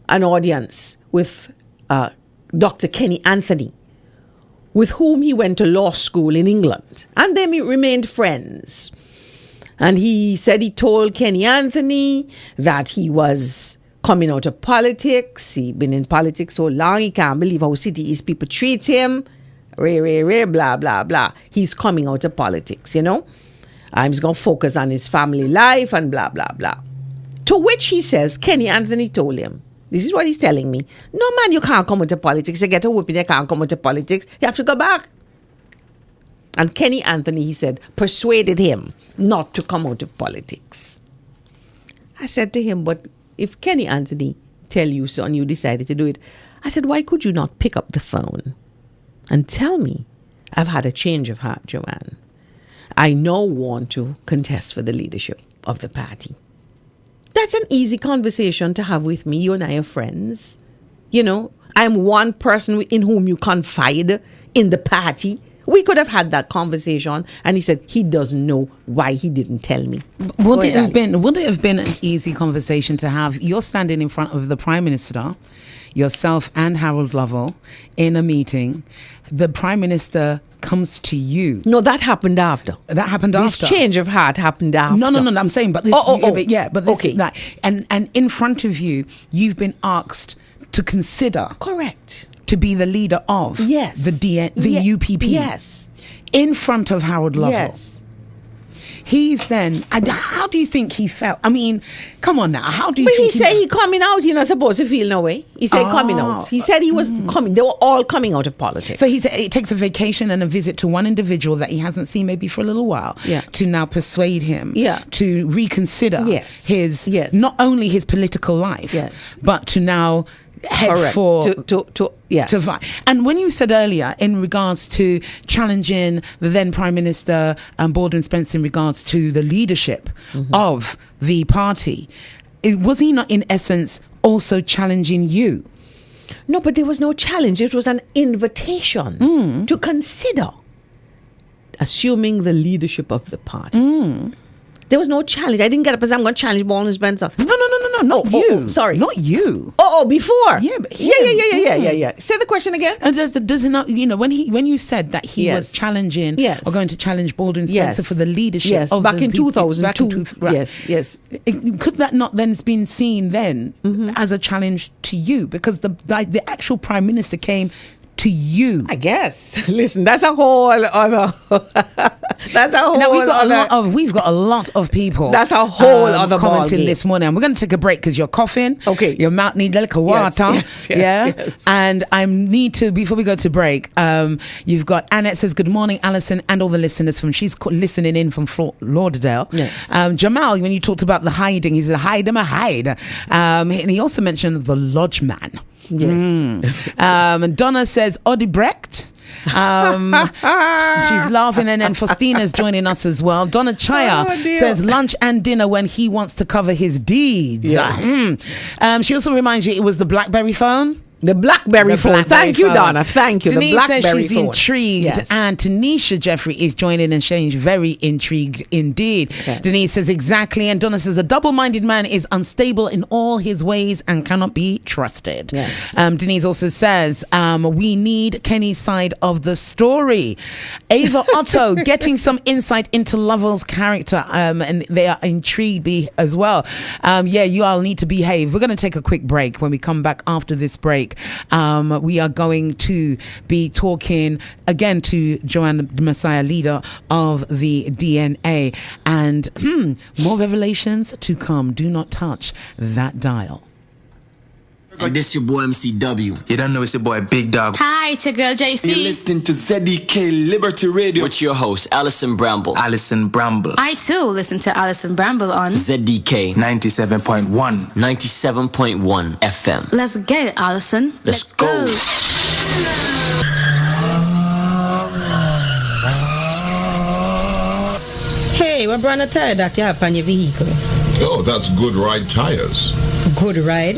an audience with Dr. Kenny Anthony, with whom he went to law school in England. And they remained friends. And he said he told Kenny Anthony that he was coming out of politics. He'd been in politics so long, he can't believe how City East people treat him. Blah, blah, blah. He's coming out of politics, you know. He's going to focus on his family life and blah, blah, blah. To which he says, Kenny Anthony told him, this is what he's telling me. No, man, you can't come out of politics. You get a whooping, you can't come out of politics. You have to go back. And Kenny Anthony, he said, persuaded him not to come out of politics. I said to him, but if Kenny Anthony tell you so and you decided to do it, I said, why could you not pick up the phone and tell me, I've had a change of heart, Joanne. I now want to contest for the leadership of the party. That's an easy conversation to have with me. You and I are friends. You know, I'm one person in whom you confide in the party. We could have had that conversation. And he said he doesn't know why he didn't tell me. Would it have been an easy conversation to have? You're standing in front of the Prime Minister, yourself and Harold Lovell, in a meeting. The Prime Minister comes to you. No, that happened after. This change of heart happened after. No, I'm saying, but this, but this, okay. Like, and in front of you, you've been asked to consider. Correct. To be the leader of the UPP. Yes. In front of Harold Lovell. Yes. He's then, how do you think he felt? I mean, come on now. How do you think he said he coming out, you're not supposed to feel no way. He said coming out. He said he was coming. They were all coming out of politics. So he said it takes a vacation and a visit to one individual that he hasn't seen maybe for a little while to now persuade him to reconsider his, not only his political life, but to now head for to fight. And when you said earlier in regards to challenging the then Prime Minister Baldwin Spencer in regards to the leadership of the party, was he not in essence also challenging you? No, but there was no challenge. It was an invitation to consider assuming the leadership of the party. There was no challenge. I didn't get up and say, I'm going to challenge Baldwin Spencer. No, not you. Sorry. Not you. Before. Yeah, but yeah. Say the question again. And does it not, you know, when you said that he was challenging or going to challenge Baldwin Spencer for the leadership of back in 2002. Yes. Could that not then have been seen then as a challenge to you? Because the actual Prime Minister came to you. I guess. Listen, that's a whole other. Now we've got a lot of people. That's a whole other commenting this morning. And we're going to take a break because you're coughing. Okay. Your mouth needs a little water. Yes. And I need to, before we go to break, you've got Annette says, good morning, Alison, and all the listeners she's listening in from Lauderdale. Yes. Jamal, when you talked about the hiding, he said, hide. And he also mentioned the lodge man. Yes. And Donna says Odebrecht. She's laughing, and then Faustina's joining us as well. Donna Chaya says lunch and dinner when he wants to cover his deeds. She also reminds you it was the BlackBerry phone. The BlackBerry phone. Thank you, Donna. Thank you. Denise the BlackBerry says she's phone. Intrigued, and Tanisha Jeffrey is joining and saying very intrigued indeed. Yes. Denise says exactly, and Donna says a double-minded man is unstable in all his ways and cannot be trusted. Yes. Denise also says we need Kenny's side of the story. Ava Otto getting some insight into Lovell's character, and they are intrigued as well. You all need to behave. We're going to take a quick break. When we come back after this break, we are going to be talking again to Joanne Messiah, leader of the DNA, and more revelations to come. Do not touch that dial. And this your boy MCW. You don't know it's your boy Big Dog. Hi, it's your girl You're JC. listening to ZDK Liberty Radio. With your host, Alison Bramble. Alison Bramble. I too listen to Alison Bramble on ZDK 97.1. 97.1 FM. Let's get it, Alison. Let's go. Hey, what brand of tire that you have on your vehicle? Oh, that's Good Ride Tires. Good Ride?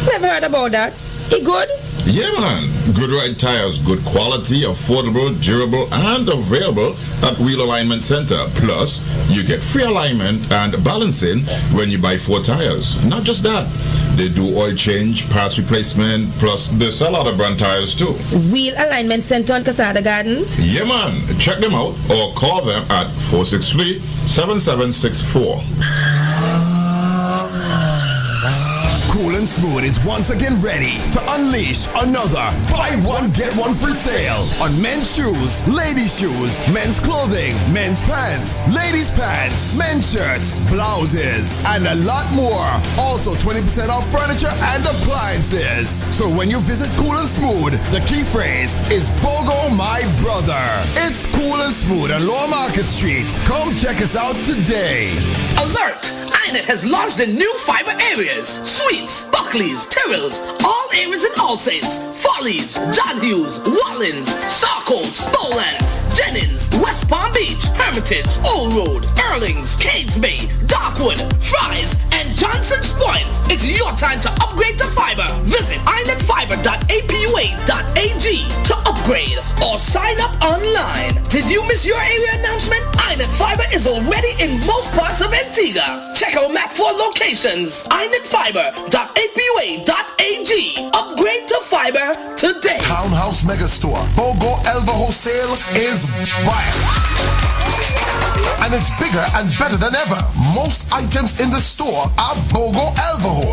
Never heard about that. It good? Yeah, man. Good Ride Tires. Good quality, affordable, durable, and available at Wheel Alignment Center. Plus, you get free alignment and balancing when you buy 4 tires. Not just that. They do oil change, parts replacement, plus they sell other brand tires too. Wheel Alignment Center on Casada Gardens? Yeah, man. Check them out or call them at 463-7764. Cool and Smooth is once again ready to unleash another buy one get one free sale on men's shoes, ladies shoes, men's clothing, men's pants, ladies pants, men's shirts, blouses, and a lot more. Also 20% off furniture and appliances. So when you visit Cool and Smooth, the key phrase is BOGO my brother. It's Cool and Smooth on Lower Market Street. Come check us out today. Alert! iNet has launched the new fiber areas. Sweets, Buckleys, Tyrrells, all areas in Allsaints, Follies, John Hughes, Wallins, Starcoats, Bowlands, Jennings, West Palm Beach, Hermitage, Old Road, Erlings, Cades Bay, Darkwood, Fries, and Johnson's Point. It's your time to upgrade to fiber. Visit inetfiber.apua.ag to upgrade or sign up online. Did you miss your area announcement? iNet Fiber is already in most parts of Antigua. Check our map for locations. inetfiber.apua.ag. Upgrade to fiber today. Townhouse Megastore BOGO Elvaho sale is back. And it's bigger and better than ever. Most items in the store are BOGO Elvaho.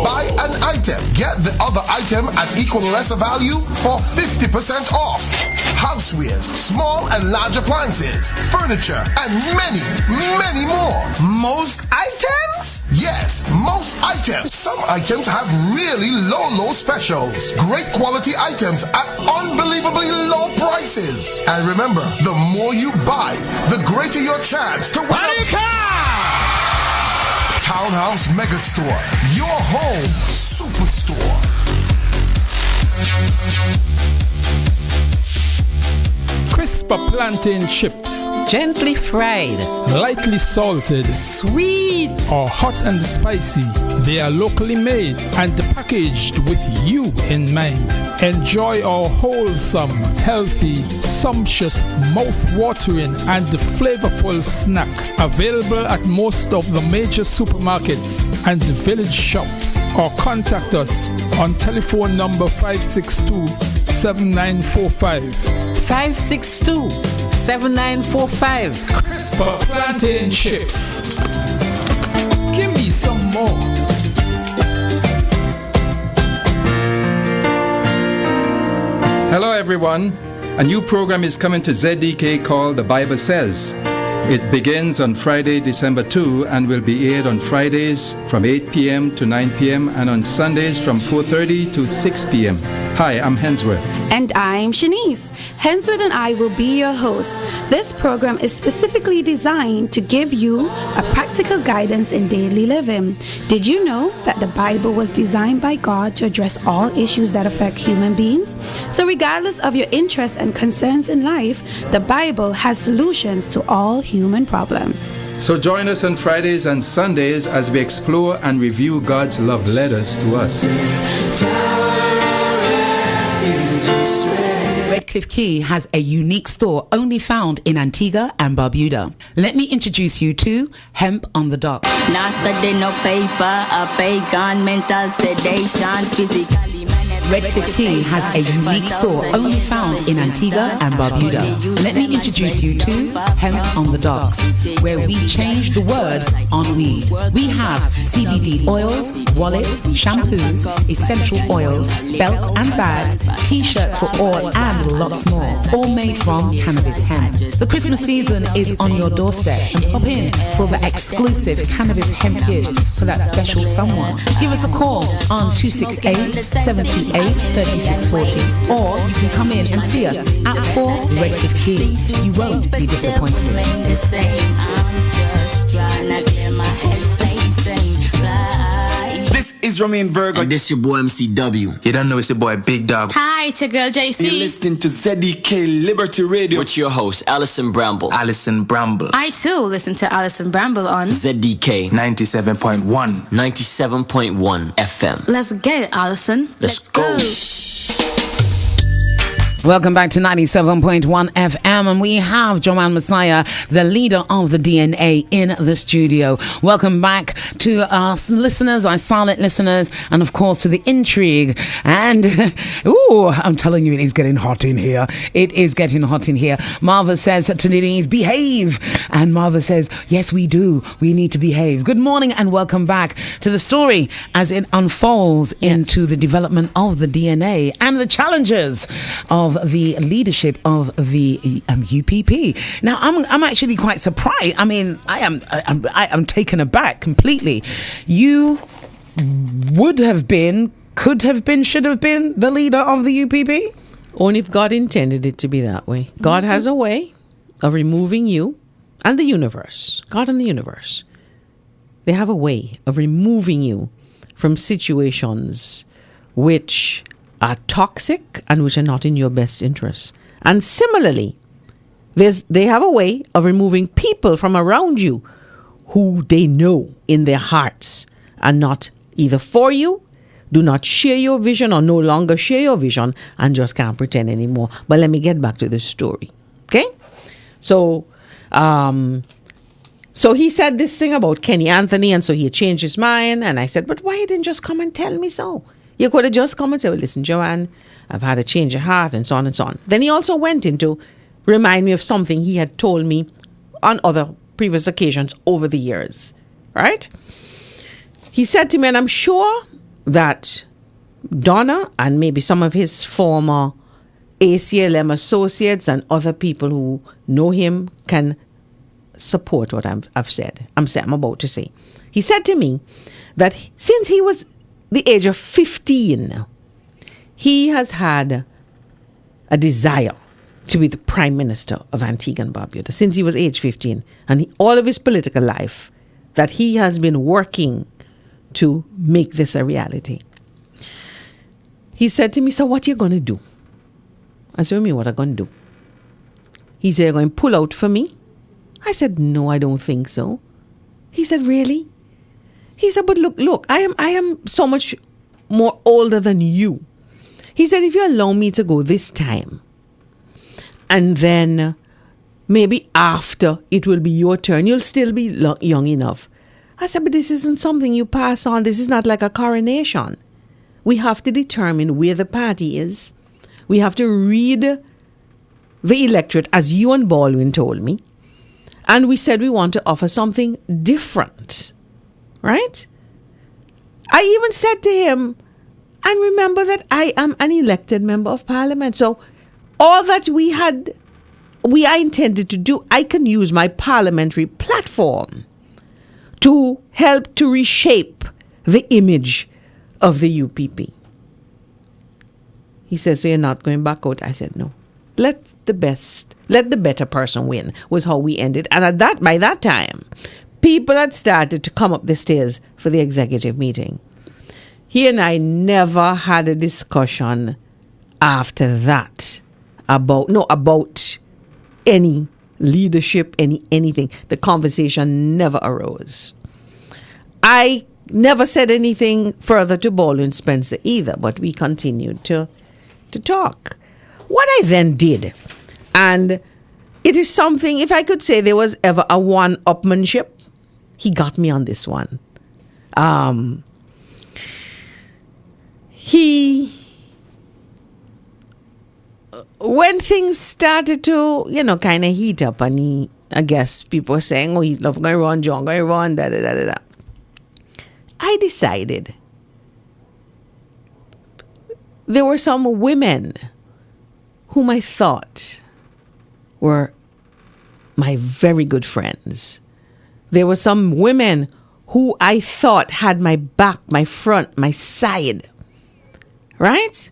Buy an item, get the other item at equal or lesser value for 50% off. Housewares, small and large appliances, furniture, and many, many more. Most items? Yes, most items. Some items have really low specials. Great quality items at unbelievably low prices. And remember, the more you buy, the greater your chance to win a Townhouse Megastore, your home superstore. Crisper plantain chips. Gently fried. Lightly salted. Sweet. Or hot and spicy. They are locally made and packaged with you in mind. Enjoy our wholesome, healthy, sumptuous, mouth-watering and flavorful snack. Available at most of the major supermarkets and village shops. Or contact us on telephone number 562-7945. 562-7945. Crisper plantain chips. Give me some more. Hello everyone. A new program is coming to ZDK called The Bible Says. It begins on Friday, December 2 and will be aired on Fridays from 8 p.m. to 9 p.m. and on Sundays from 4:30 to 6 p.m. Hi, I'm Hensworth. And I'm Shanice. Hensworth and I will be your hosts. This program is specifically designed to give you a practical guidance in daily living. Did you know that the Bible was designed by God to address all issues that affect human beings? So regardless of your interests and concerns in life, the Bible has solutions to all human problems. So join us on Fridays and Sundays as we explore and review God's love letters to us. Redcliffe Quay has a unique store only found in Antigua and Barbuda. Let me introduce you to Hemp on the Dock. Not study no paper, a pagan, mental sedation, physically manipulated. Red 15 has a unique store only found in Antigua and Barbuda. Let me introduce you to Hemp on the Docks, where we change the words on weed. We have CBD oils, wallets, shampoos, essential oils, belts and bags, t-shirts for all and lots more, all made from cannabis hemp. The Christmas season is on your doorstep, and pop in for the exclusive cannabis hemp gift for that special someone. Give us a call on 268-728-3640, or you can come in and see us at 4 Red 15. You won't be disappointed. This is Romain Virgo. And this your boy MCW. You don't know it's your boy Big Dog. Hi, it's your girl JC. You're listening to ZDK Liberty Radio. With your host, Alison Bramble. Alison Bramble. I too listen to Alison Bramble on ZDK 97.1. 97.1 FM. Let's get it, Alison. Let's go. Welcome back to 97.1 FM, and we have Joanne Messiah, the leader of the DNA, in the studio. Welcome back to our listeners, our silent listeners, and of course to the intrigue. And, ooh, I'm telling you, it is getting hot in here. It is getting hot in here. Marva says to Denise, behave. And Marva says, yes, we do. We need to behave. Good morning and welcome back to the story as it unfolds into the development of the DNA and the challenges of the leadership of the UPP. Now, I'm actually quite surprised. I mean, I am taken aback completely. You would have been, could have been, should have been the leader of the UPP? Only if God intended it to be that way. God has a way of removing you and the universe. God and the universe. They have a way of removing you from situations which are toxic and which are not in your best interest. And similarly, they have a way of removing people from around you who they know in their hearts are not either for you, do not share your vision, or no longer share your vision, and just can't pretend anymore. But let me get back to the story. Okay? So he said this thing about Kenny Anthony, and so he changed his mind. And I said, but why you didn't just come and tell me so? You could have just come and said, well, listen, Joanne, I've had a change of heart, and so on and so on. Then he also went in to remind me of something he had told me on other previous occasions over the years, right? He said to me, and I'm sure that Donna and maybe some of his former ACLM associates and other people who know him can support what I'm about to say. He said to me that since he was the age of 15, he has had a desire to be the Prime Minister of Antigua and Barbuda since he was age 15. And all of his political life, that he has been working to make this a reality. He said to me, so what are you going to do? I said, what are you going to do? He said, you're going to pull out for me? I said, no, I don't think so. He said, really? He said, but look, I am so much more older than you. He said, if you allow me to go this time, and then maybe after it will be your turn, you'll still be young enough. I said, but this isn't something you pass on. This is not like a coronation. We have to determine where the party is. We have to read the electorate, as you and Baldwin told me. And we said we want to offer something different. Right? I even said to him, and remember that I am an elected member of parliament. So all that I intended to do, I can use my parliamentary platform to help to reshape the image of the UPP. He says, so you're not going back out? I said, no. Let the better person win, was how we ended. And by that time, people had started to come up the stairs for the executive meeting. He and I never had a discussion after that about any leadership, anything. The conversation never arose. I never said anything further to Baldwin Spencer either, but we continued to talk. What I then did, and it is something, if I could say there was ever a one-upmanship, he got me on this one. He when things started to, kind of heat up, and I guess people were saying, oh, he's not going to run, John going to run, da-da-da-da-da. I decided there were some women whom I thought were my very good friends. There were some women who I thought had my back, my front, my side. Right?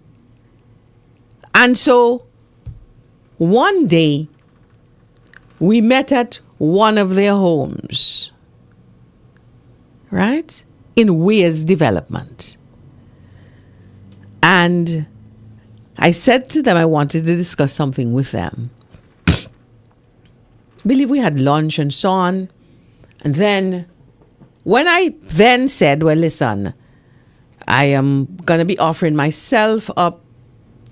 And so one day we met at one of their homes. Right? In Weir's Development. And I said to them I wanted to discuss something with them. I believe we had lunch and so on. And then when I then said, well, listen, I am going to be offering myself up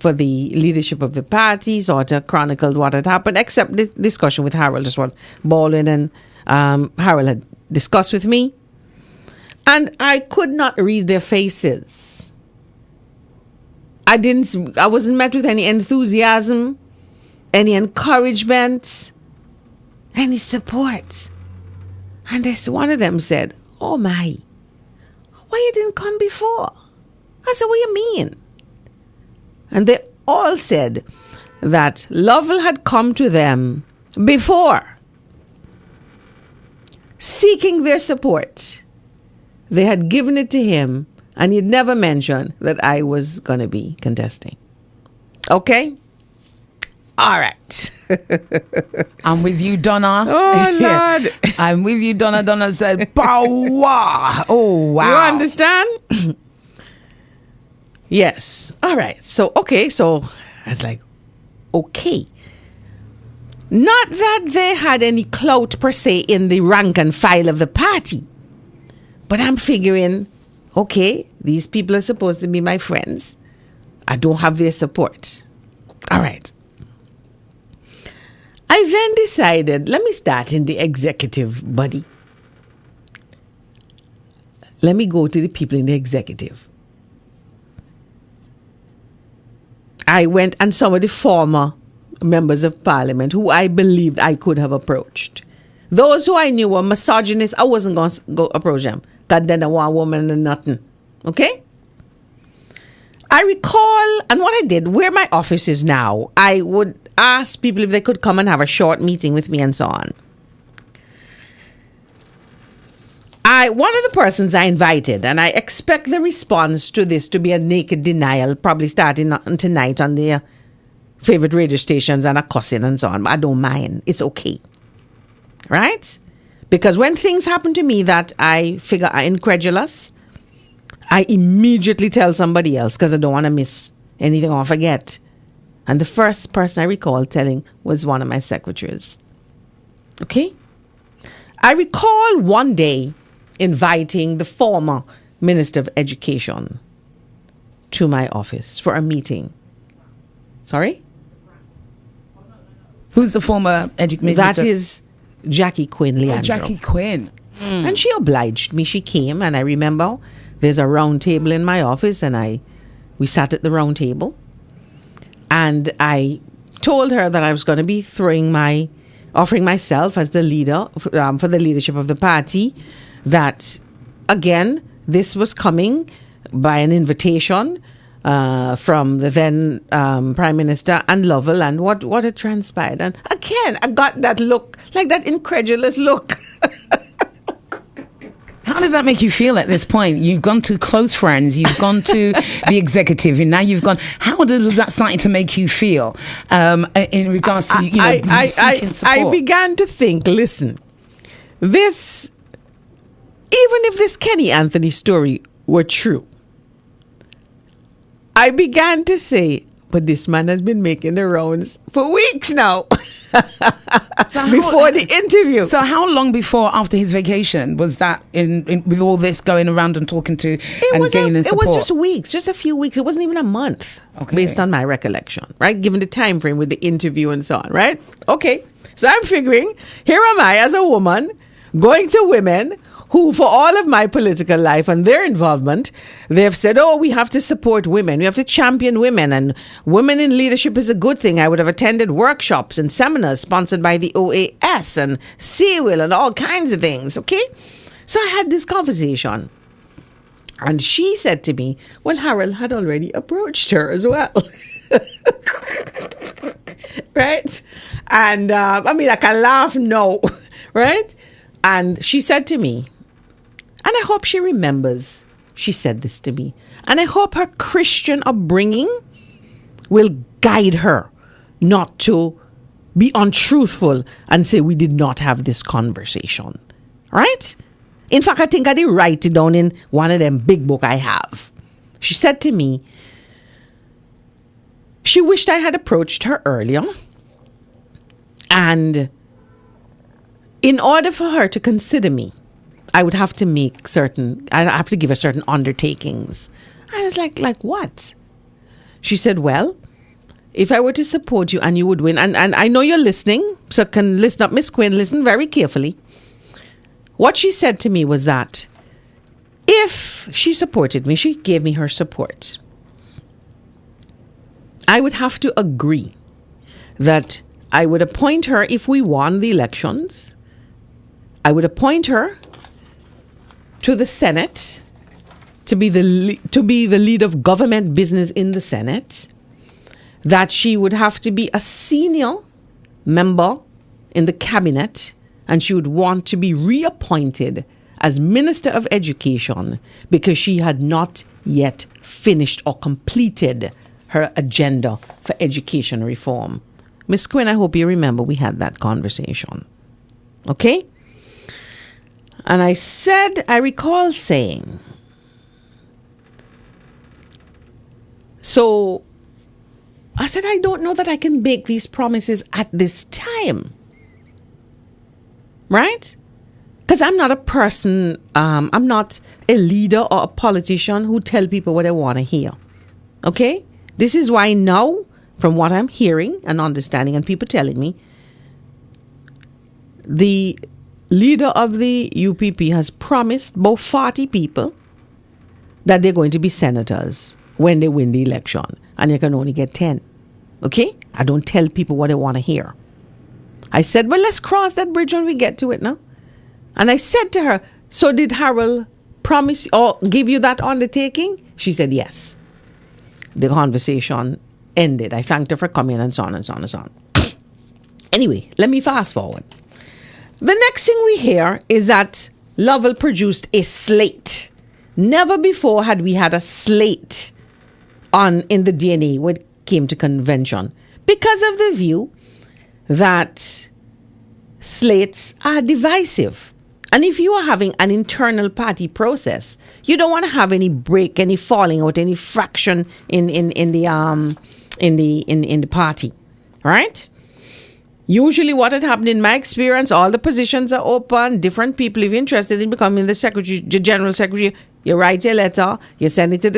for the leadership of the party, sort of chronicled what had happened, except the discussion with Harold, just what Baldwin and Harold had discussed with me. And I could not read their faces. I wasn't met with any enthusiasm, any encouragement, any support. And one of them said, oh my, why you didn't come before? I said, what do you mean? And they all said that Lovell had come to them before, seeking their support. They had given it to him, and he'd never mentioned that I was going to be contesting. Okay? All right. I'm with you, Donna. Oh, Lord. I'm with you, Donna. Donna said, power. Oh, wow. You understand? Yes. All right. So I was like, okay. Not that they had any clout per se in the rank and file of the party. But I'm figuring, okay, these people are supposed to be my friends. I don't have their support. All right. I then decided, let me start in the executive body. Let me go to the people in the executive. I went and some of the former members of parliament who I believed I could have approached. Those who I knew were misogynists, I wasn't going to go approach them. God, then I want a woman and nothing. Okay? I recall, and what I did, where my office is now, I would ask people if they could come and have a short meeting with me and so on. One of the persons I invited, and I expect the response to this to be a naked denial, probably starting tonight on their favorite radio stations and a cussing and so on. I don't mind. It's okay. Right? Because when things happen to me that I figure are incredulous, I immediately tell somebody else because I don't want to miss anything or forget. And the first person I recall telling was one of my secretaries. Okay? I recall one day inviting the former Minister of Education to my office for a meeting. Sorry? Who's the former education minister? That is Jackie Quinn Leandro. Oh, Jackie Quinn. And she obliged me. She came, and I remember there's a round table in my office, and we sat at the round table. And I told her that I was going to be offering myself as the leader for the leadership of the party. That, again, this was coming by an invitation from the then Prime Minister and Lovell, and what had transpired. And again, I got that look, like that incredulous look. How did that make you feel at this point? You've gone to close friends, you've gone to the executive, and now you've gone. How was that starting to make you feel in regards to seeking support? I began to think, listen, this, even if this Kenny Anthony story were true, I began to say, but this man has been making the rounds for weeks now. Before the interview. So how long before after his vacation was that in with all this going around and talking to gaining support? It was just weeks, just a few weeks. It wasn't even a month, based on my recollection, right? Given the time frame with the interview and so on, right? Okay. So I'm figuring, here am I as a woman going to women who for all of my political life and their involvement, they have said, oh, we have to support women. We have to champion women, and women in leadership is a good thing. I would have attended workshops and seminars sponsored by the OAS and CWIL and all kinds of things, okay? So I had this conversation. And she said to me, well, Harold had already approached her as well. Right? And I can laugh now, right? And she said to me, and I hope she remembers, she said this to me, and I hope her Christian upbringing will guide her not to be untruthful and say we did not have this conversation. Right? In fact, I think I did write it down in one of them big book I have. She said to me, she wished I had approached her earlier. And in order for her to consider me, I would have to I'd have to give her certain undertakings. I was like what? She said, well, if I were to support you and you would win, and I know you're listening, so can listen up, Miss Quinn, listen very carefully. What she said to me was that if she supported me, she gave me her support, I would have to agree that I would appoint her if we won the elections. I would appoint her to the Senate to be the lead of government business in the Senate. That she would have to be a senior member in the cabinet, and she would want to be reappointed as Minister of Education because she had not yet finished or completed her agenda for education reform. Miss Quinn, I hope you remember we had that conversation. Okay? And I recall saying, so I said, I don't know that I can make these promises at this time. Right? Because I'm not a person, I'm not a leader or a politician who tell people what they want to hear. Okay? This is why now, from what I'm hearing and understanding and people telling me, the leader of the UPP has promised about 40 people that they're going to be senators when they win the election. And you can only get 10. Okay? I don't tell people what they want to hear. I said, well, let's cross that bridge when we get to it now. And I said to her, so did Harold promise or give you that undertaking? She said, yes. The conversation ended. I thanked her for coming and so on and so on and so on. Anyway, let me fast forward. The next thing we hear is that Lovell produced a slate. Never before had we had a slate in the DNA when it came to convention, because of the view that slates are divisive. And if you are having an internal party process, you don't want to have any break, any falling out, any fraction in the party, right? Usually what had happened in my experience, all the positions are open, different people, if you're interested in becoming the general secretary, you write your letter, you send it to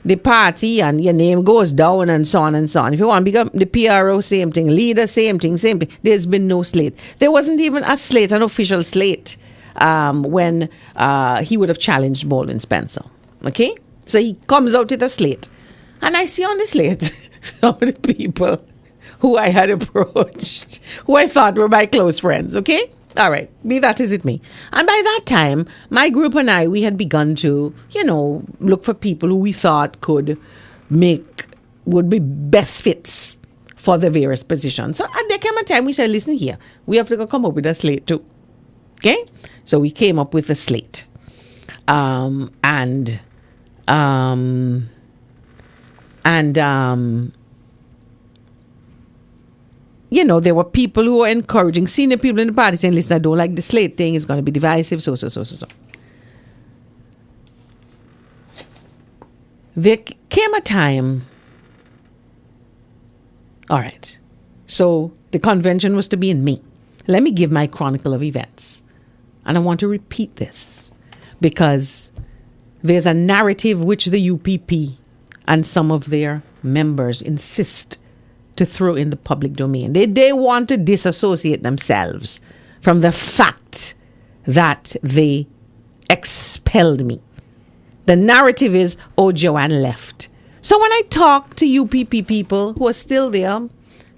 the party, and your name goes down and so on and so on. If you want to become the PRO, same thing. Leader, same thing. There's been no slate. There wasn't even a slate, an official slate, when he would have challenged Baldwin Spencer. Okay? So he comes out with a slate. And I see on the slate some of the people who I had approached, who I thought were my close friends. Okay? All right, be that as it may. And by that time, my group and I, we had begun to, look for people who we thought would be best fits for the various positions. So there came a time we said, listen here, we have to come up with a slate too. Okay? So we came up with a slate. There were people who were encouraging senior people in the party saying, listen, I don't like the slate thing. It's going to be divisive, so. There came a time. All right. So the convention was to be in May. Let me give my chronicle of events. And I want to repeat this because there's a narrative which the UPP and some of their members insist to throw in the public domain. They want to disassociate themselves from the fact that they expelled me. The narrative is, oh, Joanne left. So when I talk to UPP people who are still there,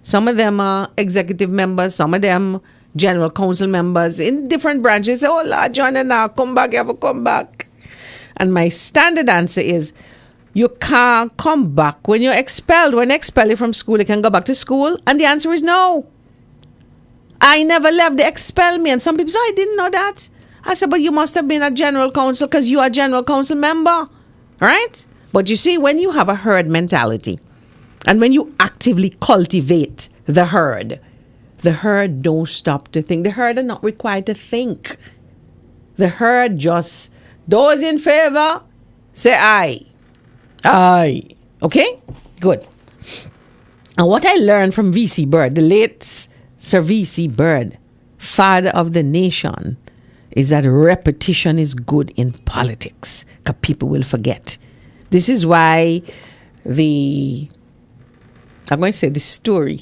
some of them are executive members, some of them general council members in different branches, say, oh, Lord, Joanna, now come back, you have to come back. And my standard answer is, you can't come back when you're expelled. When they expel you from school, you can go back to school. And the answer is no. I never left. They expelled me. And some people say, I didn't know that. I said, but you must have been a general council because you are a general council member. Right? But you see, when you have a herd mentality and when you actively cultivate the herd don't stop to think. The herd are not required to think. The herd just, those in favor, say aye. Aye. Okay? Good. And what I learned from V.C. Bird, the late Sir V.C. Bird, father of the nation, is that repetition is good in politics because people will forget. This is why I'm going to say the story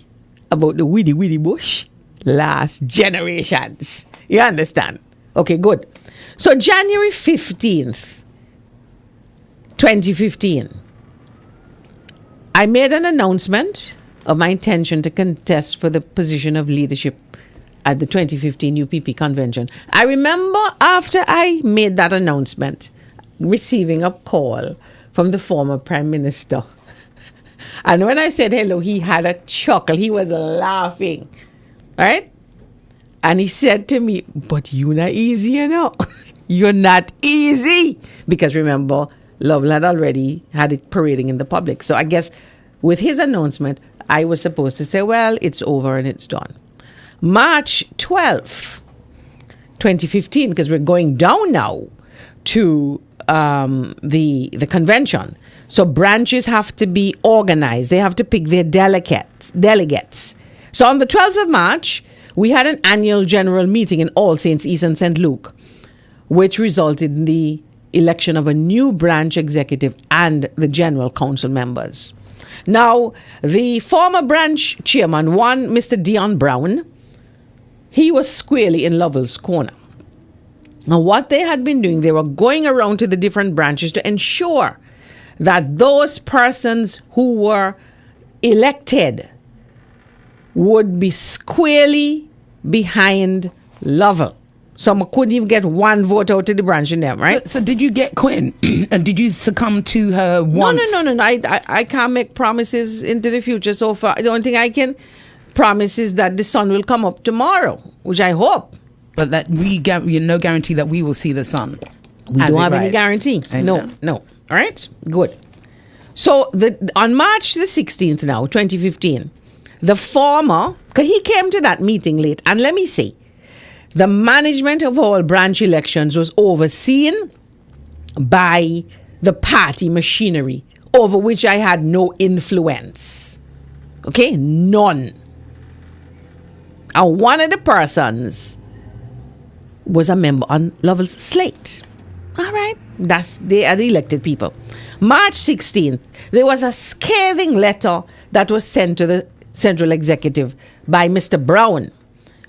about the Widdy Bush last generations. You understand? Okay, good. So January 15th, 2015, I made an announcement of my intention to contest for the position of leadership at the 2015 UPP convention. I remember after I made that announcement, receiving a call from the former Prime Minister. And when I said hello, he had a chuckle. He was laughing. Right? And he said to me, but you're not easy, you know. You're not easy. Because remember, Lovell had already had it parading in the public. So I guess with his announcement, I was supposed to say, well, it's over and it's done. March 12th, 2015, because we're going down now to the convention. So branches have to be organized. They have to pick their delegates. So on the 12th of March, we had an annual general meeting in All Saints East and St. Luke, which resulted in the election of a new branch executive and the general council members. Now, the former branch chairman, one Mr. Dion Brown, he was squarely in Lovell's corner. Now, what they had been doing, they were going around to the different branches to ensure that those persons who were elected would be squarely behind Lovell. So I couldn't even get one vote out of the branch in them, right? So did you get Quinn? And did you succumb to her once? No. I can't make promises into the future so far. The only thing I can promise is that the sun will come up tomorrow, which I hope. But that no guarantee that we will see the sun. We don't have any guarantee. No. All right? Good. So on March the 16th now, 2015, the former, because he came to that meeting late, and let me say, the management of all branch elections was overseen by the party machinery, over which I had no influence. Okay? None. And one of the persons was a member on Lovell's slate. All right. They are the elected people. March 16th, there was a scathing letter that was sent to the Central Executive by Mr. Brown,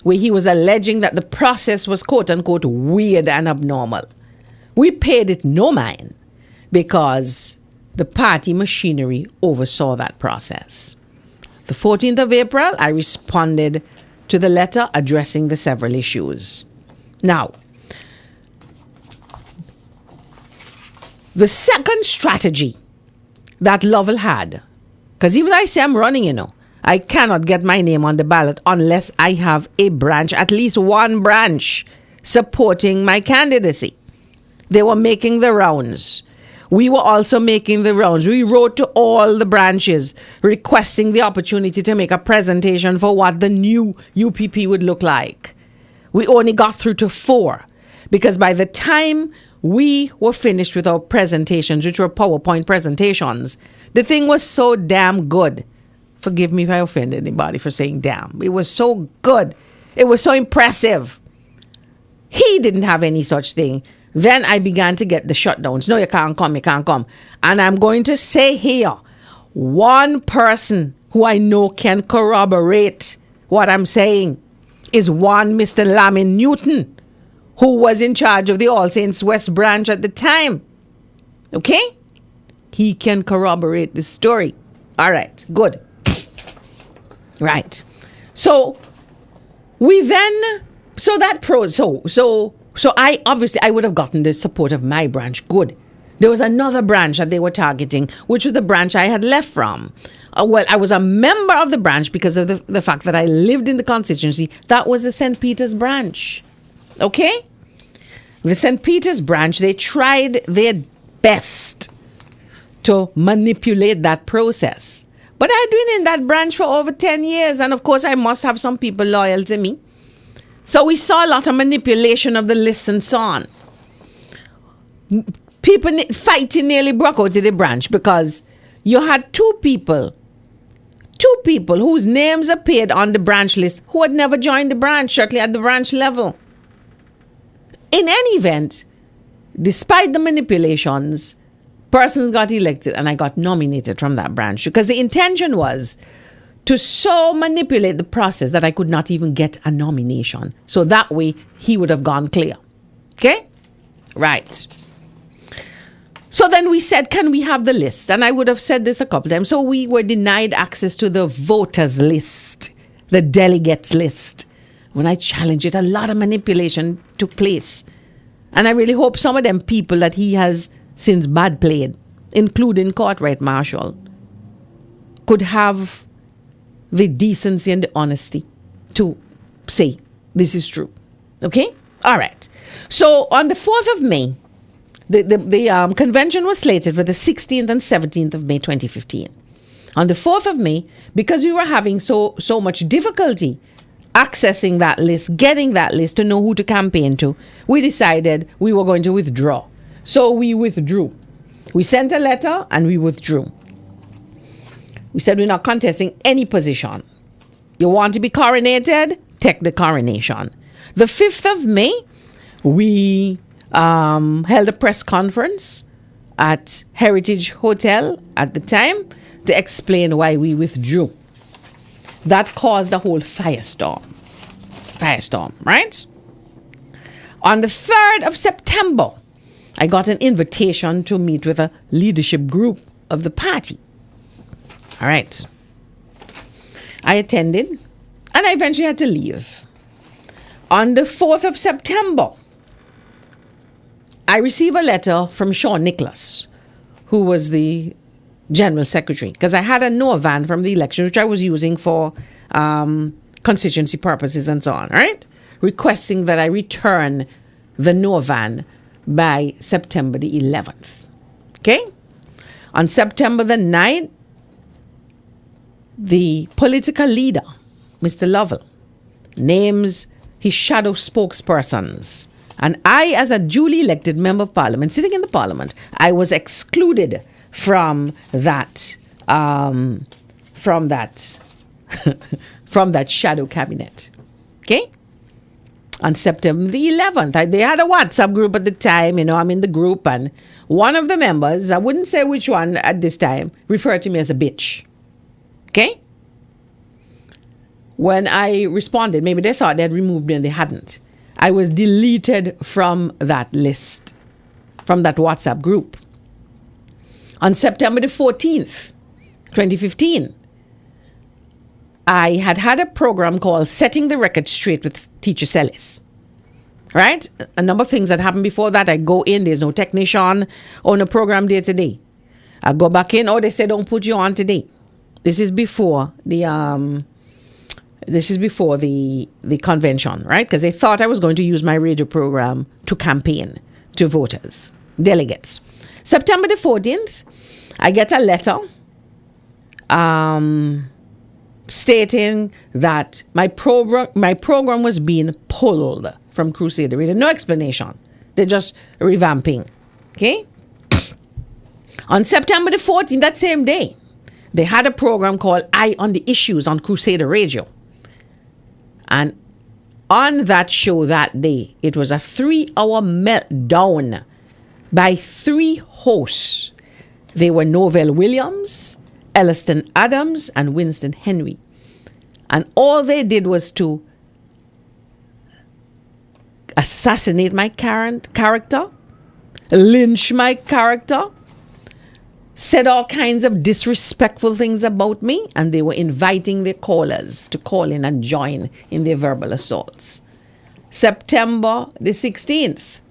where he was alleging that the process was quote-unquote weird and abnormal. We paid it no mind because the party machinery oversaw that process. The 14th of April, I responded to the letter addressing the several issues. Now, the second strategy that Lovell had, because even though I say I'm running, I cannot get my name on the ballot unless I have a branch, at least one branch, supporting my candidacy. They were making the rounds. We were also making the rounds. We wrote to all the branches requesting the opportunity to make a presentation for what the new UPP would look like. We only got through to 4 because by the time we were finished with our presentations, which were PowerPoint presentations, the thing was so damn good. Forgive me if I offend anybody for saying damn. It was so good. It was so impressive. He didn't have any such thing. Then I began to get the shutdowns. No, you can't come. And I'm going to say here, one person who I know can corroborate what I'm saying is one Mr. Lamin Newton, who was in charge of the All Saints West branch at the time. Okay? He can corroborate this story. All right, good. Right. So we then, so I obviously, I would have gotten the support of my branch. Good. There was another branch that they were targeting, which was the branch I had left from. Well, I was a member of the branch because of the fact that I lived in the constituency. That was the St. Peter's branch. Okay? The St. Peter's branch, they tried their best to manipulate that process. But I'd been in that branch for over 10 years, and of course I must have some people loyal to me. So we saw a lot of manipulation of the lists and so on. People fighting nearly broke out of the branch because you had two people whose names appeared on the branch list who had never joined the branch, certainly at the branch level. In any event, despite the manipulations, persons got elected and I got nominated from that branch because the intention was to so manipulate the process that I could not even get a nomination. So that way he would have gone clear. Okay? Right. So then we said, can we have the list? And I would have said this a couple times. So we were denied access to the voters list, the delegates list. When I challenged it, a lot of manipulation took place. And I really hope some of them people that he has since bad played, including Courtright Marshall, could have the decency and the honesty to say this is true. Okay? All right. So on the 4th of May, the convention was slated for the 16th and 17th of May 2015. On the 4th of May, because we were having so much difficulty accessing that list, getting that list to know who to campaign to, we decided we were going to withdraw. So we withdrew. We sent a letter and we withdrew. We said we're not contesting any position. You want to be coronated? Take the coronation. The 5th of May, we held a press conference at Heritage Hotel at the time to explain why we withdrew. That caused a whole firestorm. Right? On the 3rd of September, I got an invitation to meet with a leadership group of the party. All right. I attended, and I eventually had to leave. On the 4th of September, I received a letter from Sean Nicholas, who was the General Secretary, because I had a NOVAN from the election, which I was using for constituency purposes and so on, right? Requesting that I return the NOVAN by September the 11th. Okay? On September the 9th, the political leader, Mr. Lovell, names his shadow spokespersons. And I, as a duly elected member of parliament, sitting in the parliament, I was excluded from that from that shadow cabinet. Okay? On September the 11th, they had a WhatsApp group at the time. I'm in the group, and one of the members, I wouldn't say which one at this time, referred to me as a bitch. Okay? When I responded, maybe they thought they had removed me and they hadn't. I was deleted from that list, from that WhatsApp group. On September the 14th, 2015, I had a program called Setting the Record Straight with Teacher Celis. Right? A number of things that happened before that. I go in, there's no technician on a program day today. I go back in, they say don't put you on today. This is before the convention, right? Because they thought I was going to use my radio program to campaign to voters, delegates. September the 14th, I get a letter stating that my program was being pulled from Crusader Radio. No explanation. They're just revamping. Okay? On September the 14th, that same day, they had a program called Eye on the Issues on Crusader Radio. And on that show that day, it was a 3-hour meltdown by 3 hosts. They were Novell Williams, Elliston Adams, and Winston Henry. And all they did was to assassinate my character, lynch my character, said all kinds of disrespectful things about me, and they were inviting their callers to call in and join in their verbal assaults. September the 16th.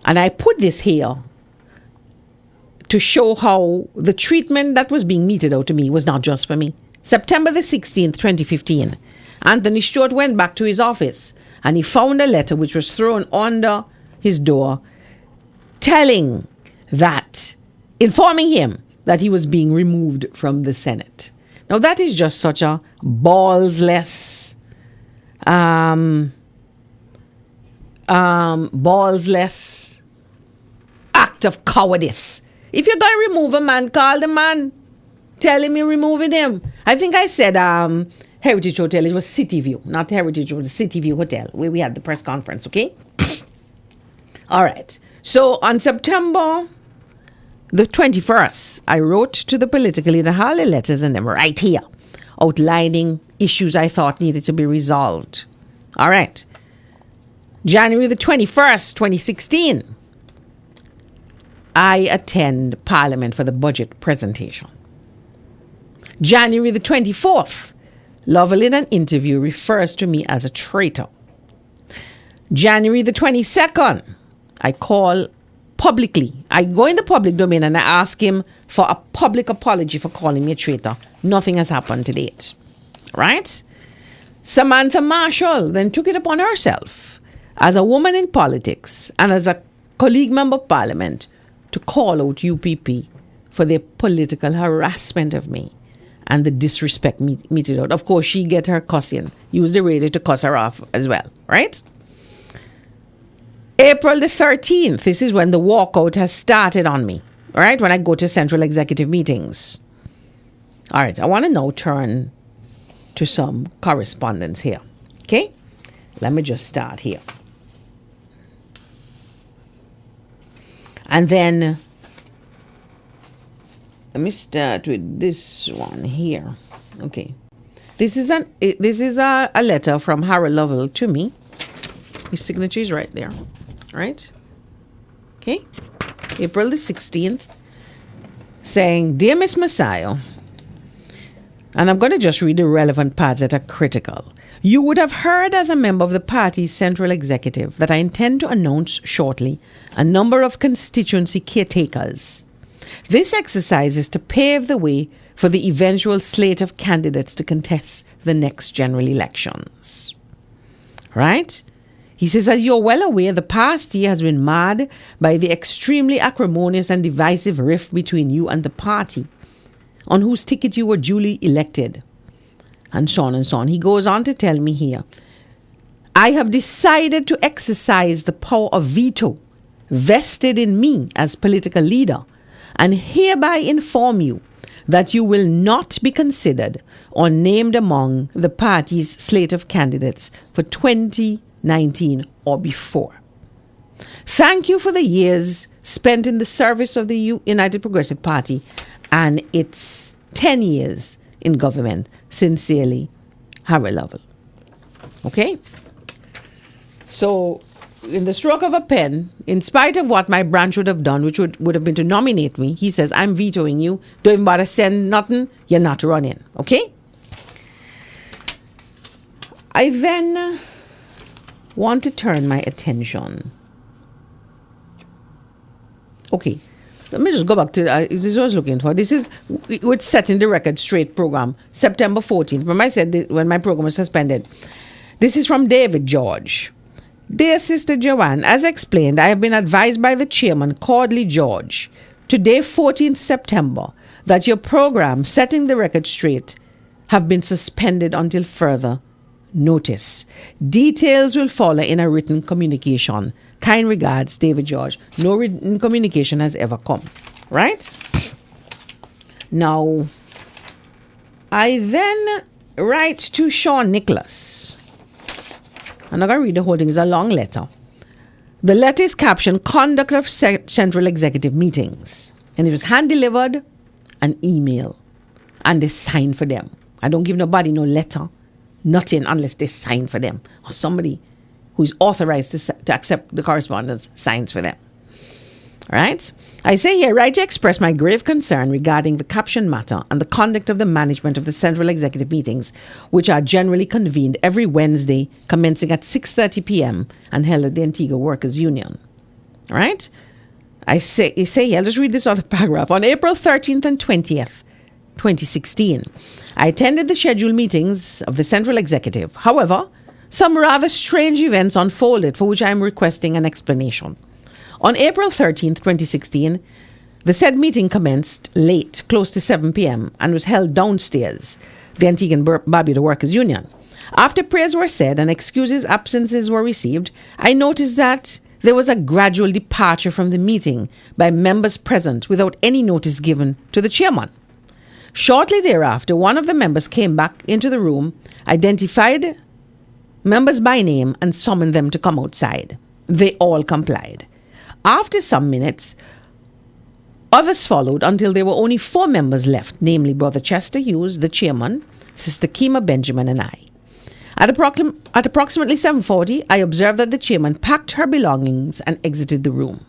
And I put this here to show how the treatment that was being meted out to me was not just for me. September the 16th, 2015, Anthony Stewart went back to his office and he found a letter which was thrown under his door informing him that he was being removed from the Senate. Now that is just such a ballsless act of cowardice. If you're going to remove a man, call the man. Tell him you're removing him. I think I said Heritage Hotel. It was City View, not Heritage, it was City View Hotel where we had the press conference, okay? All right. So on September the 21st, I wrote to the political leader Harley letters, and them right here, outlining issues I thought needed to be resolved. All right. January the 21st, 2016, I attend Parliament for the budget presentation. January the 24th, Lovell in an interview refers to me as a traitor. January the 22nd, I call publicly. I go in the public domain and I ask him for a public apology for calling me a traitor. Nothing has happened to date. Right? Samantha Marshall then took it upon herself as a woman in politics and as a colleague member of parliament to call out UPP for their political harassment of me and the disrespect meted out. Of course, she get her cussing. Use the radio to cuss her off as well. Right? April the 13th, this is when the walkout has started on me, all right, when I go to central executive meetings. All right, I want to now turn to some correspondence here, okay? Let me just start here. And then, let me start with this one here, okay. This is a letter from Harold Lovell to me. His signature is right there. Right? Okay. April the 16th, saying, Dear Miss Messiah, and I'm going to just read the relevant parts that are critical. You would have heard as a member of the party's central executive that I intend to announce shortly a number of constituency caretakers. This exercise is to pave the way for the eventual slate of candidates to contest the next general elections. Right? He says, as you're well aware, the past year has been marred by the extremely acrimonious and divisive rift between you and the party, on whose ticket you were duly elected, and so on and so on. He goes on to tell me here, I have decided to exercise the power of veto vested in me as political leader, and hereby inform you that you will not be considered or named among the party's slate of candidates for 2019 or before. Thank you for the years spent in the service of the United Progressive Party and its 10 years in government. Sincerely, Harold Lovell. Okay? So, in the stroke of a pen, in spite of what my branch would have done, which would have been to nominate me, he says, I'm vetoing you. Don't even bother send nothing. You're not running. Okay? I then want to turn my attention. Okay. Let me just go back to, this is what I was looking for. This is, with Setting the Record Straight program, September 14th. Remember I said when my program was suspended. This is from David George. Dear Sister Joanne, as explained, I have been advised by the chairman, Cordley George, today, 14th September, that your program, Setting the Record Straight, have been suspended until further notice. Details will follow in a written communication. Kind regards, David George. No written communication has ever come. Right? Now, I then write to Sean Nicholas. I'm not going to read the whole thing. It's a long letter. The letter is captioned Conduct of Central Executive Meetings. And it was hand-delivered an email. And they signed for them. I don't give nobody no letter. Nothing unless they sign for them. Or somebody who is authorized to accept the correspondence, signs for them. All right? I say here, write to express my grave concern regarding the caption matter and the conduct of the management of the Central Executive meetings, which are generally convened every Wednesday, commencing at 6:30 p.m. and held at the Antigua Workers' Union. All right? I say here, let's read this other paragraph. On April 13th and 20th, 2016, I attended the scheduled meetings of the Central Executive. However, some rather strange events unfolded for which I am requesting an explanation. On April 13th, 2016, the said meeting commenced late, close to 7 p.m., and was held downstairs, the Antigua and Barbuda Workers' Union. After prayers were said and absences were received, I noticed that there was a gradual departure from the meeting by members present without any notice given to the chairman. Shortly thereafter, one of the members came back into the room, identified members by name, and summoned them to come outside. They all complied. After some minutes, others followed until there were only 4 members left, namely Brother Chester Hughes, the chairman, Sister Kima Benjamin, and I. At approximately 7:40, I observed that the chairman packed her belongings and exited the room.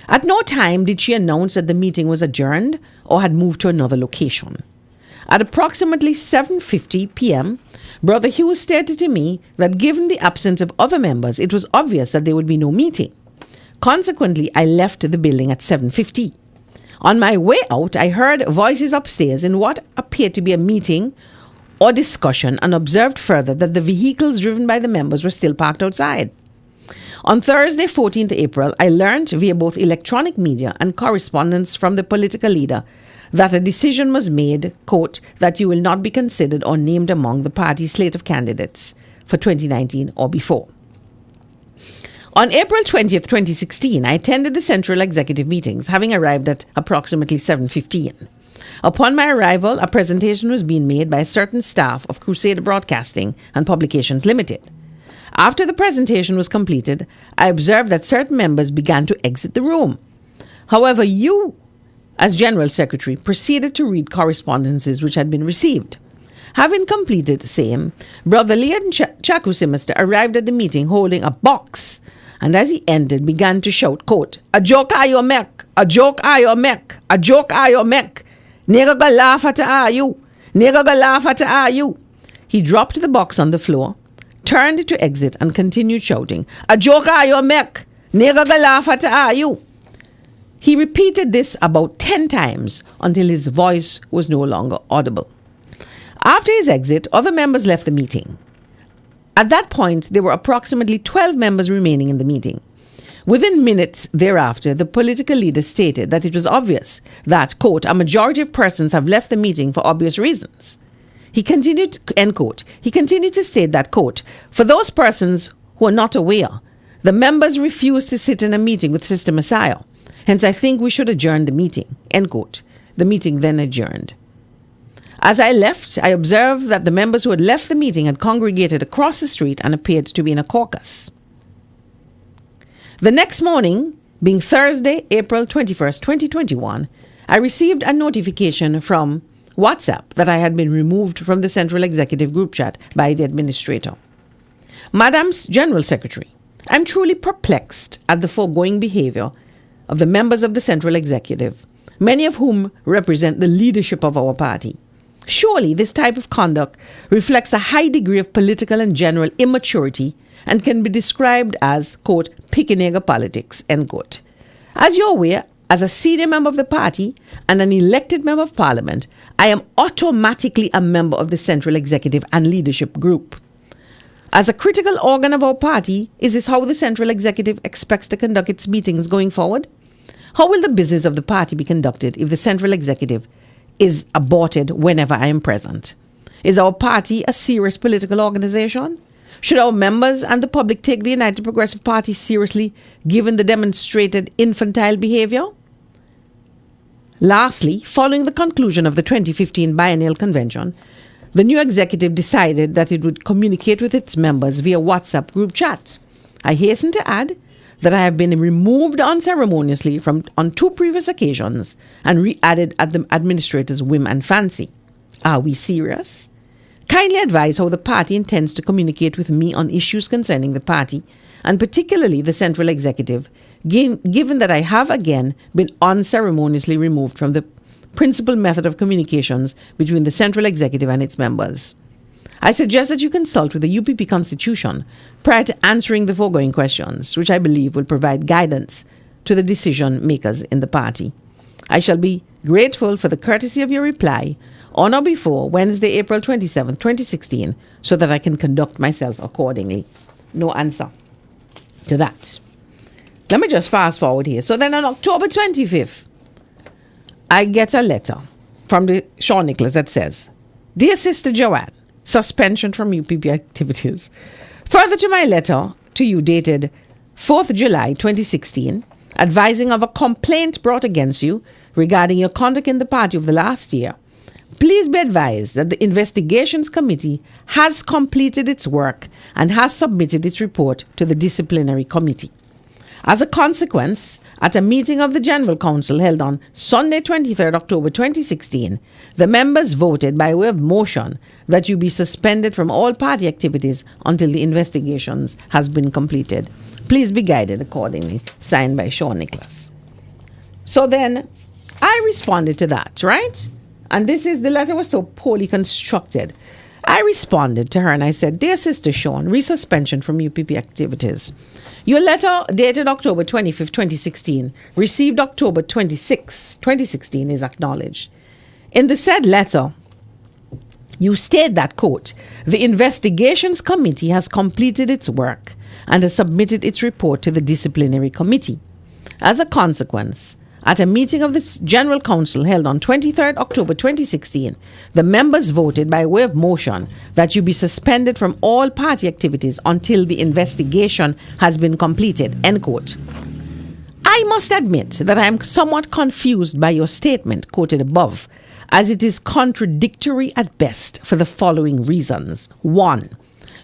At no time did she announce that the meeting was adjourned or had moved to another location. At approximately 7:50 p.m., Brother Hughes stated to me that given the absence of other members, it was obvious that there would be no meeting. Consequently, I left the building at 7:50. On my way out, I heard voices upstairs in what appeared to be a meeting or discussion, and observed further that the vehicles driven by the members were still parked outside. On Thursday, 14th April, I learned via both electronic media and correspondence from the political leader that a decision was made, quote, that you will not be considered or named among the party's slate of candidates for 2019 or before. On April 20th, 2016, I attended the Central Executive meetings, having arrived at approximately 7:15. Upon my arrival, a presentation was being made by a certain staff of Crusader Broadcasting and Publications Limited. After the presentation was completed, I observed that certain members began to exit the room. However, you, as General Secretary, proceeded to read correspondences which had been received. Having completed same, Brother Leon Chakusimister arrived at the meeting holding a box, and as he ended, began to shout, quote, "A joke I make, a joke I make, a joke I make. Nigga go laugh at you. Nigga go laugh at you." He dropped the box on the floor, turned to exit, and continued shouting, "A joke I make. Nigga go laugh at you." He repeated this about 10 times until his voice was no longer audible. After his exit, other members left the meeting. At that point, there were approximately 12 members remaining in the meeting. Within minutes thereafter, the political leader stated that it was obvious that, quote, "a majority of persons have left the meeting for obvious reasons." He continued, end quote. He continued to state that, quote, "for those persons who are not aware, the members refused to sit in a meeting with Sister Messiah. Hence, I think we should adjourn the meeting," end quote. The meeting then adjourned. As I left, I observed that the members who had left the meeting had congregated across the street and appeared to be in a caucus. The next morning, being Thursday, April 21st, 2021, I received a notification from WhatsApp that I had been removed from the Central Executive group chat by the administrator. Madam's General Secretary, I'm truly perplexed at the foregoing behavior of the members of the Central Executive, many of whom represent the leadership of our party. Surely this type of conduct reflects a high degree of political and general immaturity and can be described as, quote, picking-nigger politics, end quote. As you're aware, as a senior member of the party and an elected member of parliament, I am automatically a member of the Central Executive and Leadership Group. As a critical organ of our party, is this how the Central Executive expects to conduct its meetings going forward? How will the business of the party be conducted if the Central Executive is aborted whenever I am present? Is our party a serious political organization? Should our members and the public take the United Progressive Party seriously given the demonstrated infantile behavior? Lastly, following the conclusion of the 2015 Biennial Convention, the new executive decided that it would communicate with its members via WhatsApp group chat. I hasten to add that I have been removed unceremoniously on 2 previous occasions and re-added at the administrator's whim and fancy. Are we serious? Kindly advise how the party intends to communicate with me on issues concerning the party, and particularly the Central Executive, given that I have again been unceremoniously removed from the principal method of communications between the Central Executive and its members. I suggest that you consult with the UPP Constitution prior to answering the foregoing questions, which I believe will provide guidance to the decision makers in the party. I shall be grateful for the courtesy of your reply on or before Wednesday, April 27, 2016, so that I can conduct myself accordingly. No answer to that. Let me just fast forward here. So then on October 25th, I get a letter from the Sean Nicholas that says, "Dear Sister Joanne, suspension from UPP activities. Further to my letter to you dated 4th July 2016, advising of a complaint brought against you regarding your conduct in the party of the last year, please be advised that the Investigations Committee has completed its work and has submitted its report to the Disciplinary Committee. As a consequence, at a meeting of the General Council held on Sunday 23rd October 2016, the members voted by way of motion that you be suspended from all party activities until the investigations has been completed. Please be guided accordingly." Signed by Sean Nicholas. So then I responded to that, right? And the letter was so poorly constructed. I responded to her and I said, "Dear Sister Sean, resuspension from UPP activities. Your letter dated October 25th, 2016, received October 26, 2016 is acknowledged. In the said letter, you state that, quote, the Investigations Committee has completed its work and has submitted its report to the Disciplinary Committee. As a consequence, at a meeting of the General Council held on 23rd October 2016, the members voted by way of motion that you be suspended from all party activities until the investigation has been completed," end quote. I must admit that I am somewhat confused by your statement quoted above, as it is contradictory at best for the following reasons. 1.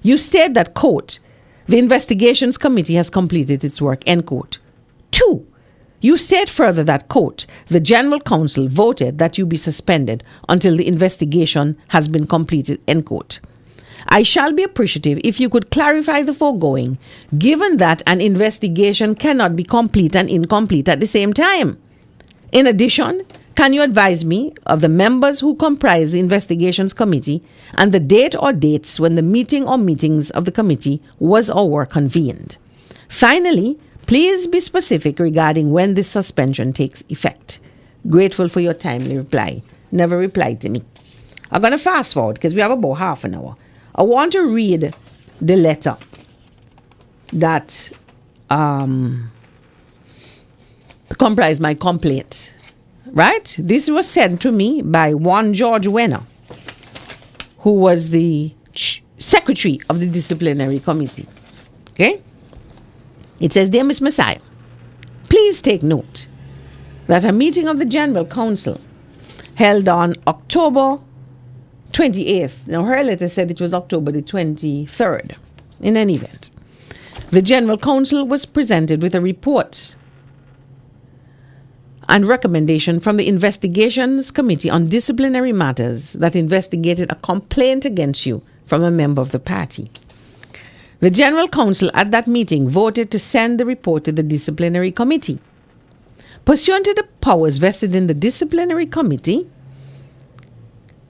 You state that, quote, the Investigations Committee has completed its work, end quote. 2. You state further that, quote, the General Council voted that you be suspended until the investigation has been completed, end quote. I shall be appreciative if you could clarify the foregoing, given that an investigation cannot be complete and incomplete at the same time. In addition, can you advise me of the members who comprise the Investigations Committee and the date or dates when the meeting or meetings of the committee was or were convened? Finally, please be specific regarding when this suspension takes effect. Grateful for your timely reply. Never replied to me. I'm going to fast forward because we have about half an hour. I want to read the letter that comprised my complaint. Right? This was sent to me by one George Wenner, who was the secretary of the Disciplinary Committee. Okay? It says, "Dear Miss Messiah, please take note that a meeting of the General Council held on October 28th. Now, her letter said it was October the 23rd. In any event, the General Council was presented with a report and recommendation from the Investigations Committee on Disciplinary Matters that investigated a complaint against you from a member of the party. The General Council at that meeting voted to send the report to the Disciplinary Committee. Pursuant to the powers vested in the Disciplinary Committee,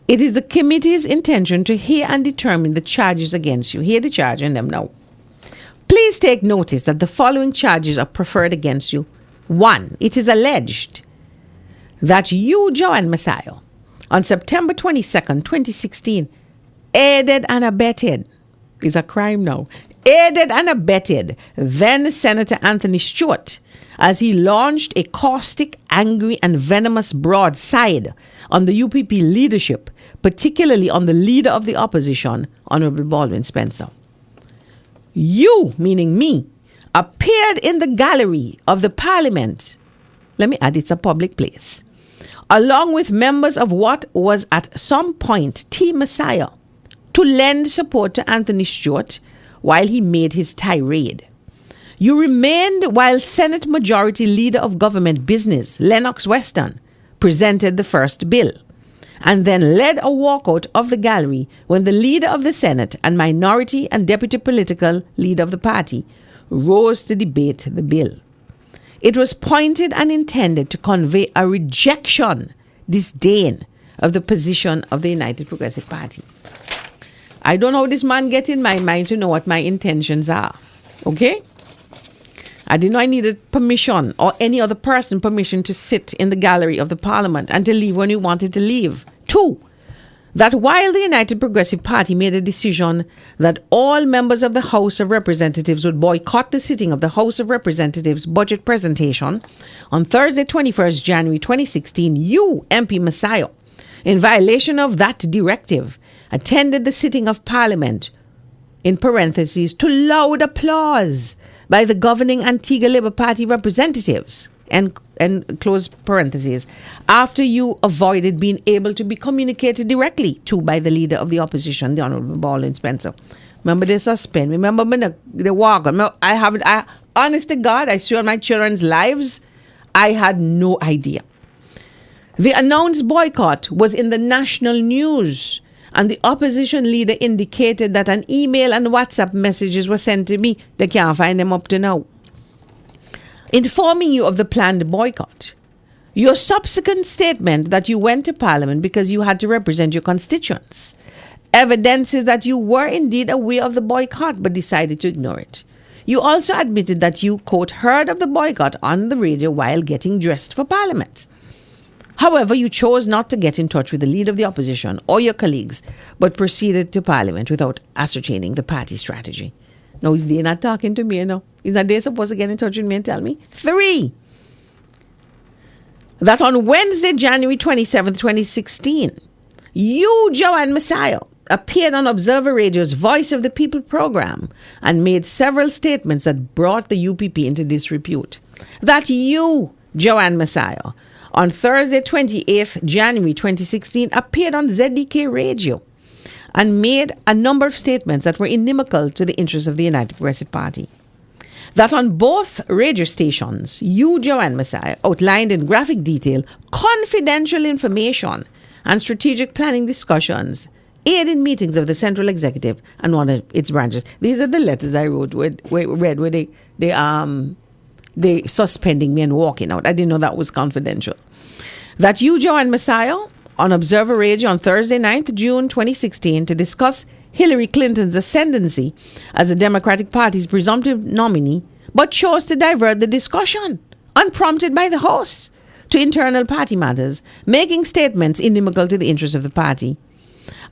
it is the committee's intention to hear and determine the charges against you. Hear the charge and them now. Please take notice that the following charges are preferred against you. 1. It is alleged that you, Joanne Messiah, on September 22nd, 2016, aided and abetted, is a crime now, aided and abetted then Senator Anthony Stewart as he launched a caustic, angry, and venomous broadside on the UPP leadership, particularly on the leader of the opposition, Honorable Baldwin Spencer. You, meaning me, appeared in the gallery of the Parliament. Let me add, it's a public place. Along with members of what was at some point Team Messiah, to lend support to Anthony Stewart while he made his tirade. You remained while Senate Majority Leader of Government Business, Lennox Weston, presented the first bill. and then led a walkout of the gallery when the leader of the Senate and minority and deputy political leader of the party rose to debate the bill. It was pointed and intended to convey a rejection, disdain of the position of the United Progressive Party. I don't know how this man get in my mind to know what my intentions are. Okay? I didn't know I needed permission or any other person permission to sit in the gallery of the parliament and to leave when he wanted to leave. 2, that while the United Progressive Party made a decision that all members of the House of Representatives would boycott the sitting of the House of Representatives budget presentation on Thursday, 21st January 2016, you, MP Messiah, in violation of that directive, attended the sitting of Parliament, in parentheses, to loud applause by the governing Antigua Labour Party representatives, and close parentheses, after you avoided being able to be communicated directly to by the leader of the opposition, the Honourable Baldwin Spencer. Remember they suspend. Remember the walk. I honest to God, I swear on my children's lives, I had no idea. The announced boycott was in the national news, and the opposition leader indicated that an email and WhatsApp messages were sent to me. They can't find them up to now, informing you of the planned boycott. Your subsequent statement that you went to Parliament because you had to represent your constituents evidences that you were indeed aware of the boycott but decided to ignore it. You also admitted that you, quote, heard of the boycott on the radio while getting dressed for Parliament. However, you chose not to get in touch with the leader of the opposition or your colleagues, but proceeded to Parliament without ascertaining the party strategy. Now, is they not talking to me, you know? Is that they supposed to get in touch with me and tell me? 3, that on Wednesday, January 27th, 2016, you, Joanne Messiah, appeared on Observer Radio's Voice of the People program and made several statements that brought the UPP into disrepute. That you, Joanne Messiah, on Thursday, 28th January 2016, appeared on ZDK Radio and made a number of statements that were inimical to the interests of the United Progressive Party. That on both radio stations, you, Joanne Messiah, outlined in graphic detail confidential information and strategic planning discussions, aid in meetings of the Central Executive and one of its branches. These are the letters I wrote where they suspending me and walking out. I didn't know that was confidential. That you, Joanne Messiah, on Observer Radio on Thursday, 9th June 2016, to discuss Hillary Clinton's ascendancy as the Democratic Party's presumptive nominee, but chose to divert the discussion, unprompted by the host, to internal party matters, making statements inimical to the interests of the party,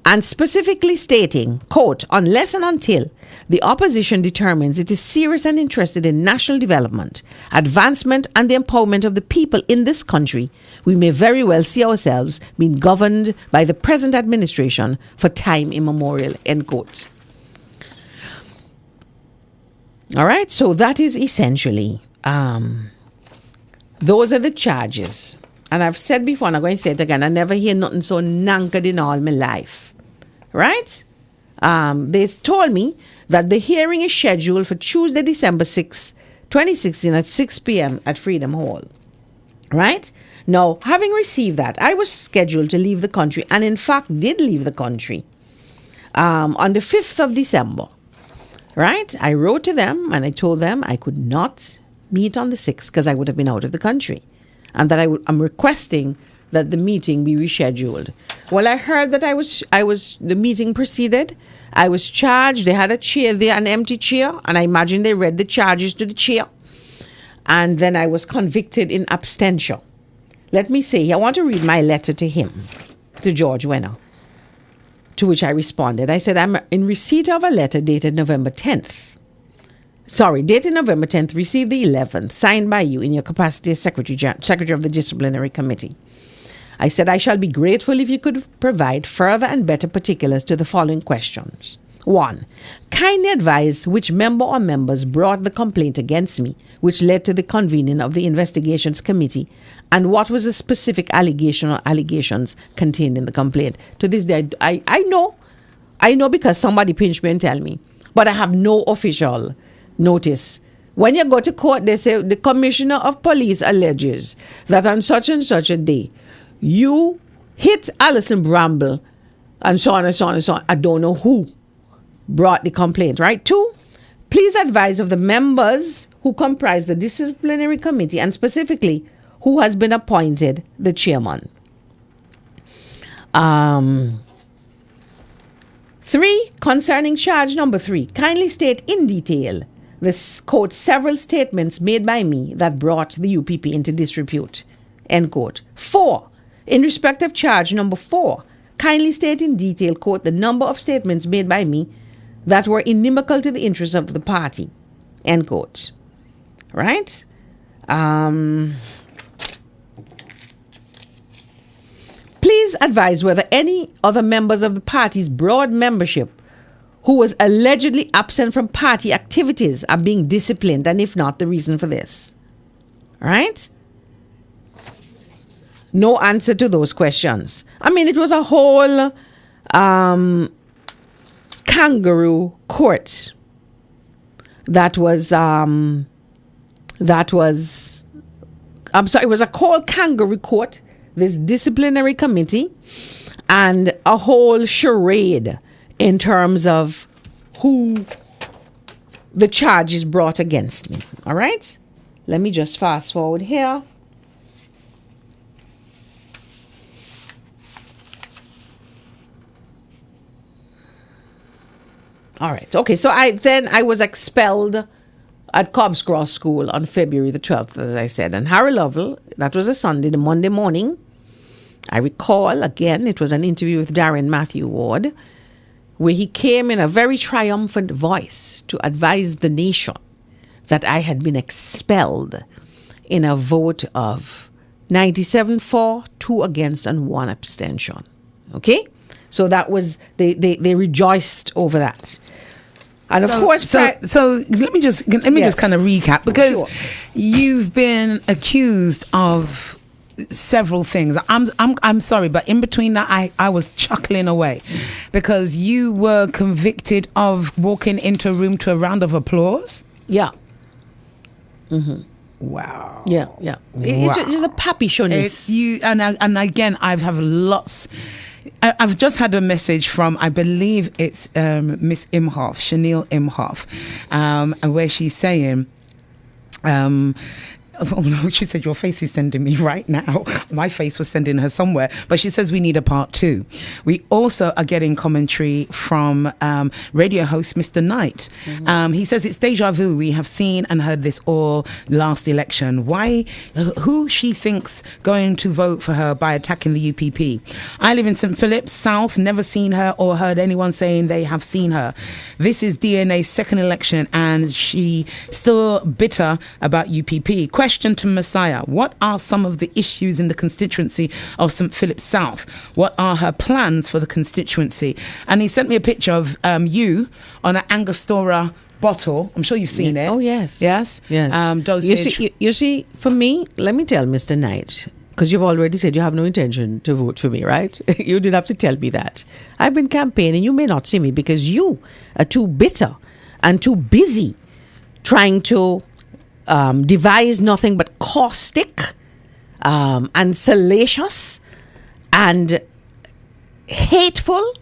and specifically stating, quote, unless and until the opposition determines it is serious and interested in national development, advancement and the empowerment of the people in this country, we may very well see ourselves being governed by the present administration for time immemorial, end quote. All right, so that is essentially, those are the charges. And I've said before, and I'm going to say it again, I never hear nothing so nankered in all my life. Right? They told me that the hearing is scheduled for Tuesday, December 6, 2016 at 6 p.m. at Freedom Hall. Right? Now, having received that, I was scheduled to leave the country and in fact did leave the country on the 5th of December. Right? I wrote to them and I told them I could not meet on the 6th because I would have been out of the country and that I'm requesting that the meeting be rescheduled. Well, I heard that the meeting proceeded. I was charged. They had a chair there, an empty chair, and I imagine they read the charges to the chair. And then I was convicted in abstention. Let me see. I want to read my letter to him, to George Wenner, to which I responded. I said, I'm in receipt of a letter dated November 10th. Dated November 10th, received the 11th, signed by you in your capacity as Secretary of the Disciplinary Committee. I said, I shall be grateful if you could provide further and better particulars to the following questions. 1. Kindly advise which member or members brought the complaint against me, which led to the convening of the investigations committee, and what was the specific allegation or allegations contained in the complaint. To this day, I know because somebody pinched me and tell me, but I have no official notice. When you go to court, they say the Commissioner of Police alleges that on such and such a day, you hit Alison Bramble, and so on and so on and so on. I don't know who brought the complaint, right? 2, please advise of the members who comprise the disciplinary committee and specifically who has been appointed the chairman. 3, concerning charge number 3, kindly state in detail this quote several statements made by me that brought the UPP into disrepute, end quote. 4, in respect of charge number 4, kindly state in detail, quote, the number of statements made by me that were inimical to the interests of the party, end quote. Right? Please advise whether any other members of the party's broad membership who was allegedly absent from party activities are being disciplined, and if not, the reason for this. Right? No answer to those questions. I mean, it was a whole kangaroo court it was a whole kangaroo court, this disciplinary committee, and a whole charade in terms of who the charge is brought against me. All right? Let me just fast forward here. All right. Okay. So I was expelled at Cobbs Cross School on February the 12th, as I said. And Harry Lovell, that was a Sunday, the Monday morning, I recall, again, it was an interview with Darren Matthew Ward, where he came in a very triumphant voice to advise the nation that I had been expelled in a vote of 97 for, 2 against, and 1 abstention. Okay? So that was, they rejoiced over that. And of course, so let me just kind of recap, because you've been accused of several things. I'm sorry, but in between that, I was chuckling away because you were convicted of walking into a room to a round of applause. Yeah. Mm-hmm. Wow. Yeah. It's just a pappy showness. It's you, and again, I've lots. I've just had a message from, I believe it's Miss Imhoff, Chanel Imhoff, and where she's saying, oh no, she said, your face is sending me right now. My face was sending her somewhere. But she says we need a part 2. We also are getting commentary from radio host Mr. Knight. Mm-hmm. He says it's deja vu. We have seen and heard this all last election. Who she thinks going to vote for her by attacking the UPP. I live in St. Philip's South, never seen her or heard anyone saying they have seen her. This is DNA's second election and she still bitter about UPP. Question to Messiah: what are some of the issues in the constituency of St. Philip's South? What are her plans for the constituency? And he sent me a picture of you on an Angostura bottle. I'm sure you've seen it. Oh, yes. Yes? Yes. Dosage. You see, for me, let me tell Mr. Knight, because you've already said you have no intention to vote for me, right? You didn't have to tell me that. I've been campaigning. You may not see me because you are too bitter and too busy trying to devise nothing but caustic and salacious and hateful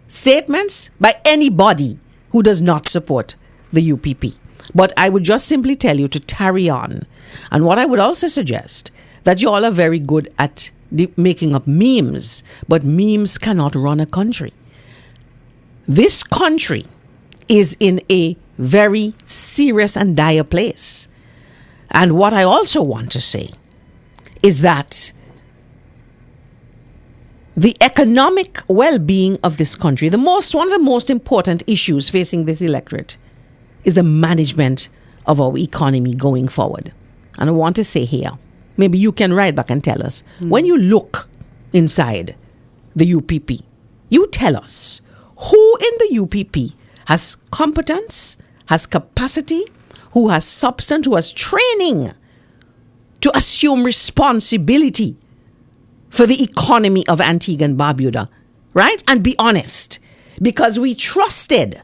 statements by anybody who does not support the UPP. But I would just simply tell you to tarry on. And what I would also suggest, that you all are very good at making up memes, but memes cannot run a country. This country is in a very serious and dire place. And what I also want to say is that the economic well-being of this country, one of the most important issues facing this electorate is the management of our economy going forward. And I want to say here, maybe you can write back and tell us, when you look inside the UPP, you tell us who in the UPP has competence, has capacity, who has substance, who has training to assume responsibility for the economy of Antigua and Barbuda, right? And be honest, because we trusted,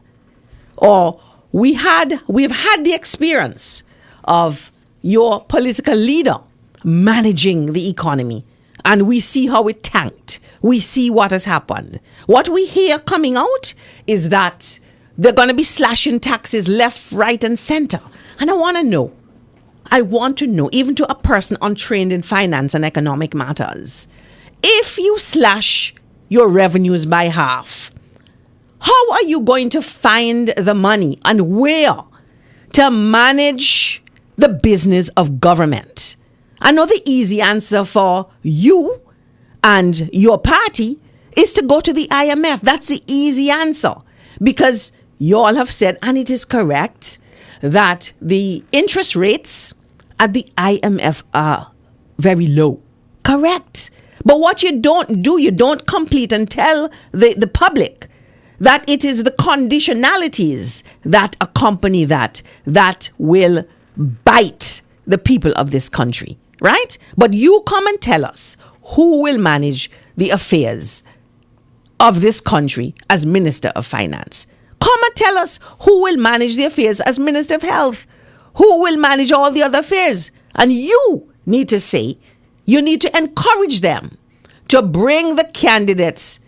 or we've had the experience of your political leader managing the economy and we see how it tanked. We see what has happened. What we hear coming out is that they're going to be slashing taxes left, right, and center. And I want to know, even to a person untrained in finance and economic matters, if you slash your revenues by half, how are you going to find the money and where to manage the business of government? I know the easy answer for you and your party is to go to the IMF. That's the easy answer, because you all have said, and it is correct, that the interest rates at the IMF are very low. Correct. But what you don't do, you don't complete and tell the public that it is the conditionalities that accompany that will bite the people of this country, right? But you come and tell us who will manage the affairs of this country as Minister of Finance. Come and tell us who will manage the affairs as Minister of Health. Who will manage all the other affairs? And you need to say, you need to encourage them to bring the candidates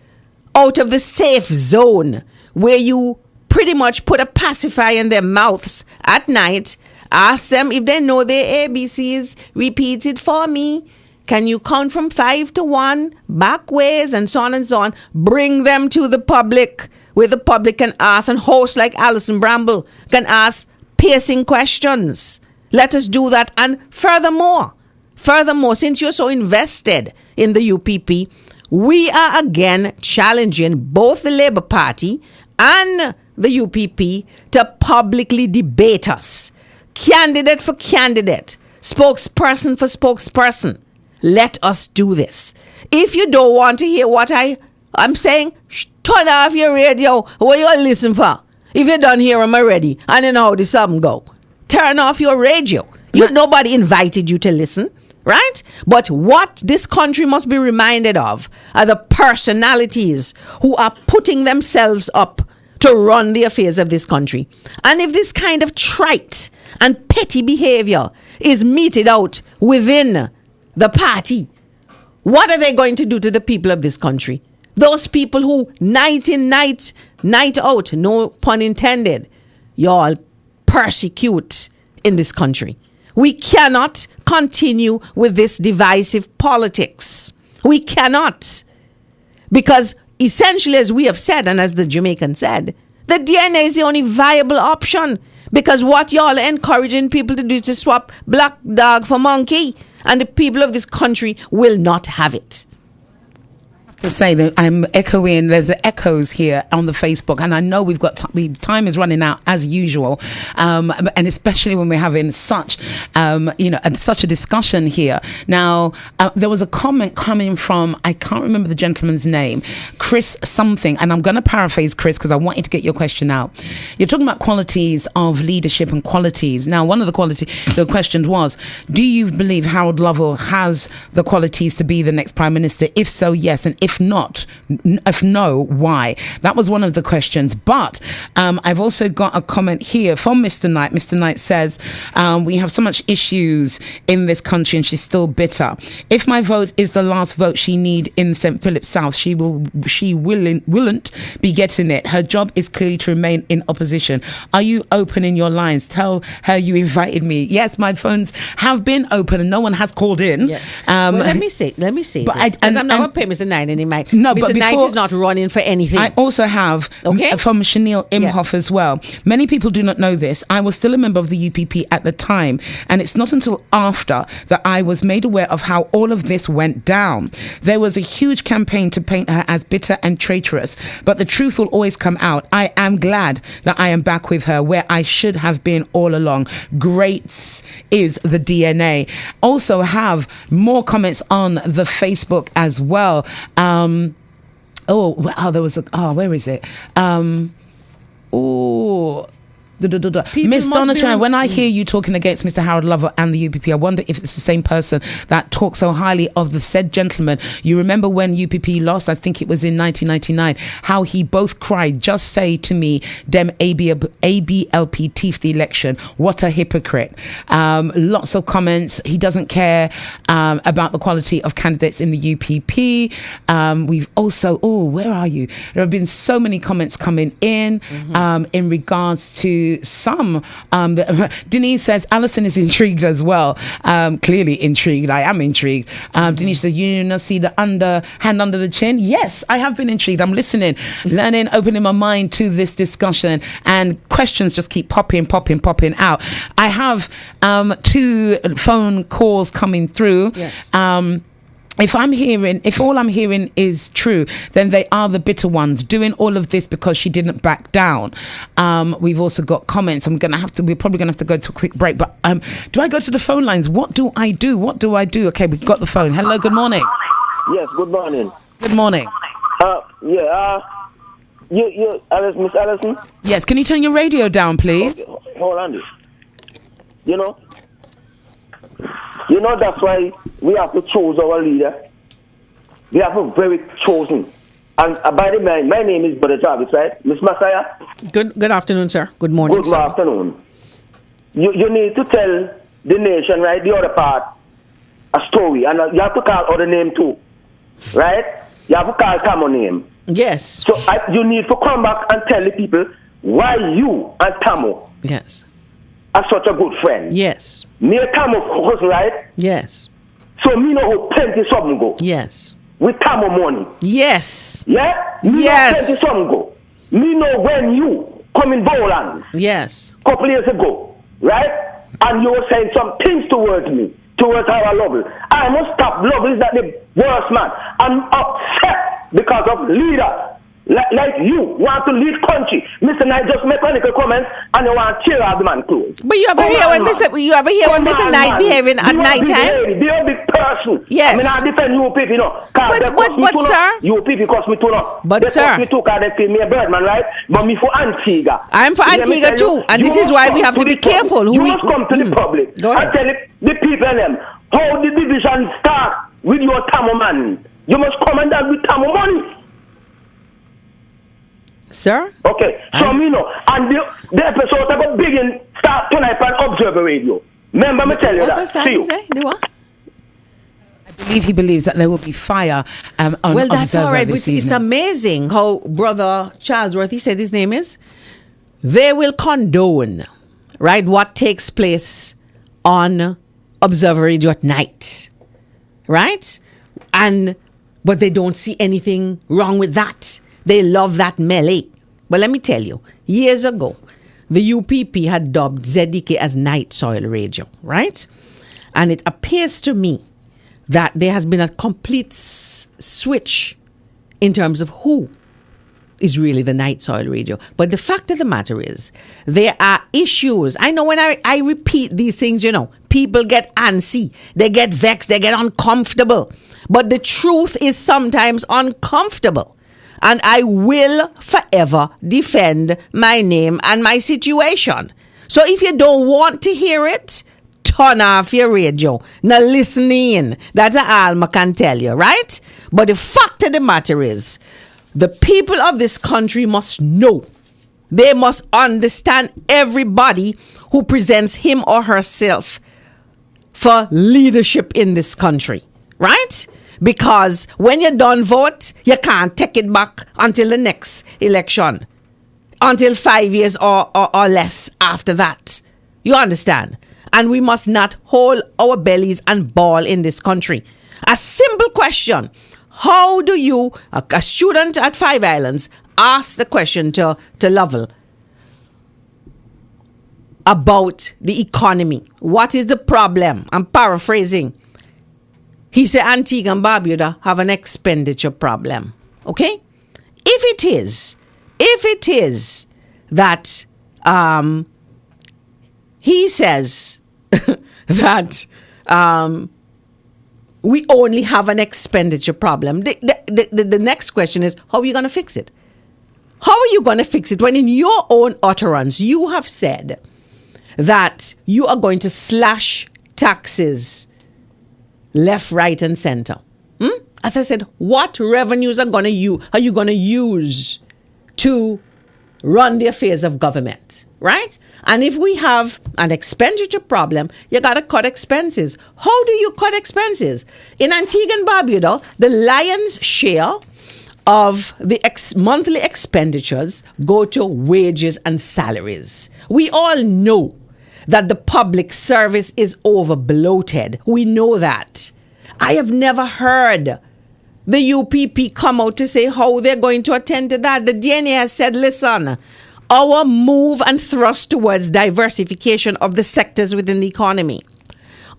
out of the safe zone where you pretty much put a pacifier in their mouths at night. Ask them if they know their ABCs. Repeat it for me. Can you count from 5 to 1, backways, and so on and so on? Bring them to the public, where the public can ask, and hosts like Alison Bramble can ask piercing questions. Let us do that. And furthermore, since you're so invested in the UPP, we are again challenging both the Labour Party and the UPP to publicly debate us. Candidate for candidate, spokesperson for spokesperson. Let us do this. If you don't want to hear what I'm saying, turn off your radio. What you listen for? If you don't hear them already, and you know how this something go, turn off your radio. Nobody invited you to listen, right? But what this country must be reminded of are the personalities who are putting themselves up to run the affairs of this country. And if this kind of trite and petty behavior is meted out within the party, what are they going to do to the people of this country? Those people who night in, night out, no pun intended, y'all persecute in this country. We cannot continue with this divisive politics. We cannot. Because essentially, as we have said, and as the Jamaican said, the DNA is the only viable option. Because what y'all are encouraging people to do is to swap black dog for monkey. And the people of this country will not have it. To say that I'm echoing, there's echoes here on the Facebook, and I know we've got time is running out as usual, and especially when we're having such such a discussion here. Now there was a comment coming from, I can't remember the gentleman's name, Chris something, and I'm going to paraphrase Chris because I want you to get your question out. You're talking about qualities of leadership and qualities. Now, one of the questions was, do you believe Harold Lovell has the qualities to be the next Prime Minister? If so, yes, and if not, if no, why? That was one of the questions. But I've also got a comment here from Mr. Knight. Mr. Knight says, we have so much issues in this country and she's still bitter. If my vote is the last vote she need in St. Philip South, she wouldn't be getting it. Her job is clearly to remain in opposition. Are you open in your lines? Tell her you invited me. Yes, my phones have been open and no one has called in. Yes. Well, let me say but this, because I'm not going to pay Mr. Knight any mind. No, Mr. but Knight is not running for anything. I also have from Chanel Imhoff as well. Many people do not know this. I was still a member of the UPP at the time, and it's not until after that I was made aware of how all of this went down. There was a huge campaign to paint her as bitter and traitorous, but the truth will always come out. I am glad that I am back with her where I should have been all along. Great is the DNA. Also have more comments on the Facebook as well. There was where is it? Miss Donna Chan, when I hear you talking against Mr. Harold Lover and the UPP, I wonder if it's the same person that talks so highly of the said gentleman. You remember when UPP lost, I think it was in 1999, how he both cried, just say to me, dem ABLP teeth the election. What a hypocrite. Lots of comments. He doesn't care about the quality of candidates in the UPP. We've also, where are you? There have been so many comments coming in regards to some. Denise says Alison is intrigued as well. Clearly intrigued. I am intrigued. Denise says, you know, see the hand under the chin. Yes, I have been intrigued. I'm listening, learning, opening my mind to this discussion, and questions just keep popping out. I have 2 phone calls coming through. Yeah. If all I'm hearing is true, then they are the bitter ones doing all of this because she didn't back down. We've also got comments. We're probably gonna have to go to a quick break. But do I go to the phone lines? What do I do? Okay, we've got the phone. Hello, good morning. Yes, good morning. Good morning. You, Miss Allison? Yes, can you turn your radio down, please? Okay, hold on. You know that's why we have to choose our leader. We have to very chosen. And by the way, my name is Brother Jarvis, right? Miss Messiah? Good afternoon, sir. Good morning, Good afternoon. You need to tell the nation, right, the other part, a story. And you have to call other name too, right? You have to call Tamo name. Yes. So you need to come back and tell the people why you and Tamo are such a good friend. Yes. Me and Tamo cousin, right? Yes. So me know how plenty something go. Yes. With Tamo money. Yes. Yeah? Me know plenty something go. Me know when you come in Bowland. Yes. Couple years ago, right? And you were saying some things towards me, towards our Lovell. I must stop. Lovell is not the worst man. I'm upset because of leader. Like you want to lead country. Mr. Knight just make a comments and you want to cheer out the man clothes. But you ever hear when Mr. Knight behaving at night time? Be a big person. Yes. I mean, I defend you people, you know. But sir. You people cost me too much. But they sir. Cost me too because they feel me a birdman, right? But me for Antigua. I'm for Antigua too. And this is why we have to be careful. You must come to the public. Go ahead. And tell the people and them how the division start with your Tamo man. You must come and that with Tamo money. Sir? Okay, so me know, and the episode about begin start tonight on Observer Radio. Remember me tell you that. See you. I believe he believes that there will be fire on well, that's Observer all right. this It's amazing how Brother Charlesworth, he said his name is, they will condone, right, what takes place on Observer Radio at night, right? But they don't see anything wrong with that. They love that melee. But let me tell you, years ago, the UPP had dubbed ZDK as Night Soil Radio, right? And it appears to me that there has been a complete switch in terms of who is really the Night Soil Radio. But the fact of the matter is, there are issues. I know when I repeat these things, you know, people get antsy, they get vexed, they get uncomfortable. But the truth is sometimes uncomfortable. And I will forever defend my name and my situation. So if you don't want to hear it, turn off your radio. Now listen in. That's all I can tell you, right? But the fact of the matter is, the people of this country must know. They must understand everybody who presents him or herself for leadership in this country, right? Because when you done vote, you can't take it back until the next election. Until 5 years or less after that. You understand? And we must not hold our bellies and bawl in this country. A simple question. How do you, a student at Five Islands, ask the question to Lovell about the economy? What is the problem? I'm paraphrasing. He said Antigua and Barbuda have an expenditure problem. Okay? If it is that he says that we only have an expenditure problem, the next question is, how are you going to fix it? How are you going to fix it when in your own utterance you have said that you are going to slash taxes left, right, and center? As I said, what revenues are you going to use to run the affairs of government, right? And if we have an expenditure problem, you got to cut expenses. How do you cut expenses? In Antigua and Barbuda, the lion's share of the monthly expenditures go to wages and salaries. We all know that the public service is over bloated. We know that. I have never heard the UPP come out to say how they're going to attend to that. The DNA has said, listen, our move and thrust towards diversification of the sectors within the economy,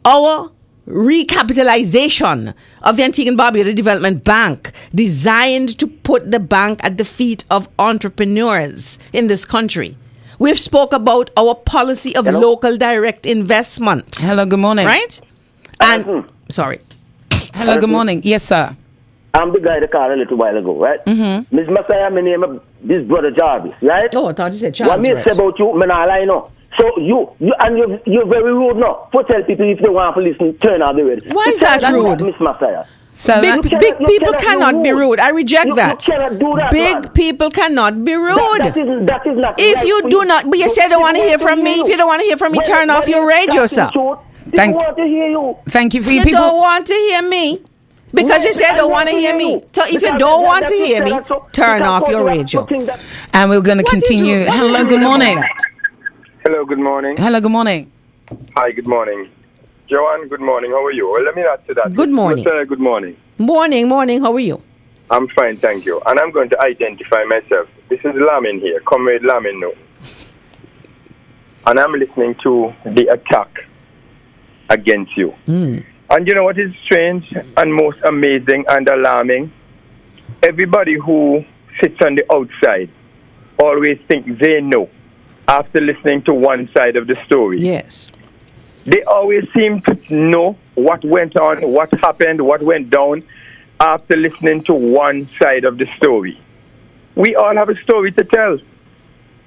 our recapitalization of the Antigua and Barbuda Development Bank, designed to put the bank at the feet of entrepreneurs in this country. We've spoke about our policy of local direct investment. Hello, good morning. Right? And, sorry. Hello, good morning. Yes, sir. I'm the guy that called a little while ago, right? Mm-hmm. Miss Messiah, my name is this brother Jarvis, right? Oh, I thought you said Charles. What me say about you, man, I know. So you're very rude now. For tell people if they want to listen, turn off the radio. Why is that rude? Miss Messiah. So big people cannot be rude. I reject that. You cannot do that. Big people cannot be rude. That is not. If you do not, but you say don't want to hear from me. If you don't want to hear from me, turn off your radio, sir. Thank you. Thank you for your You people. don't want to hear me. Because you said don't want to hear me. So if you don't want to hear me, turn off your radio. And we're going to continue. Hello, good morning. Hello, good morning. Hello, good morning. Hi, good morning. Joanne, good morning. How are you? Well, let me answer that. Good morning. Good morning. Morning. How are you? I'm fine, thank you. And I'm going to identify myself. This is Lamin here, Comrade Lamin now. And I'm listening to the attack against you. And you know what is strange and most amazing and alarming? Everybody who sits on the outside always thinks they know after listening to one side of the story. Yes. They always seem to know what went on, what happened, what went down after listening to one side of the story. We all have a story to tell.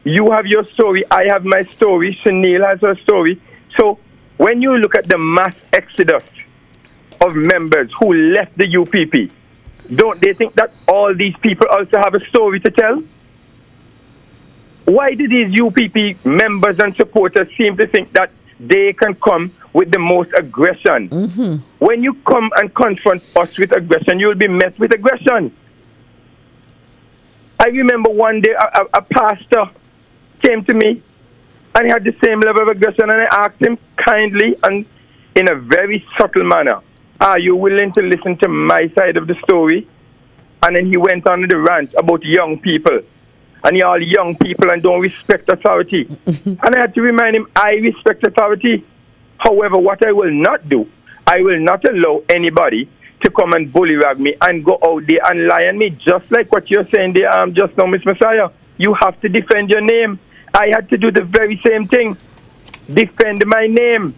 You have your story, I have my story, Chanel has her story. So when you look at the mass exodus of members who left the UPP, don't they think that all these people also have a story to tell? Why do these UPP members and supporters seem to think that they can come with the most aggression? When you come and confront us with aggression, you will be met with aggression. I remember one day a pastor came to me and he had the same level of aggression, and I asked him kindly and in a very subtle manner, are you willing to listen to my side of the story? And then he went on the rant about young people. And you're all young people and don't respect authority. And I had to remind him, I respect authority. However, what I will not do, I will not allow anybody to come and bullyrag me and go out there and lie on me, just like what you're saying there just now, Miss Messiah. You have to defend your name. I had to do the very same thing. Defend my name.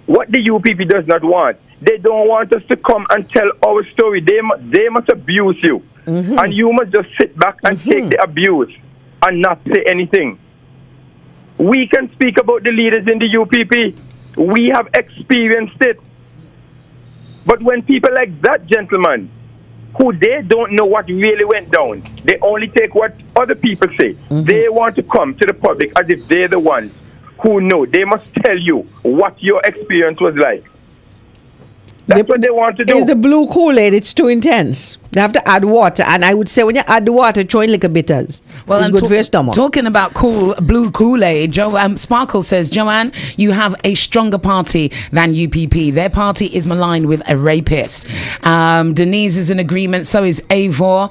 What the UPP does not want, they don't want us to come and tell our story. They must abuse you. And you must just sit back and take the abuse and not say anything. We can speak about the leaders in the UPP. We have experienced it. But when people like that gentleman, who they don't know what really went down, they only take what other people say. They want to come to the public as if they're the ones who know. They must tell you what your experience was like. That's what they want to do. It's the blue Kool-Aid. It's too intense. They have to add water. And I would say when you add the water, throw in liquor bitters. Well, it's good for your stomach. Talking about blue Kool-Aid, Sparkle says, Joanne, you have a stronger party than UPP. Their party is maligned with a rapist. Denise is in agreement. So is Avor.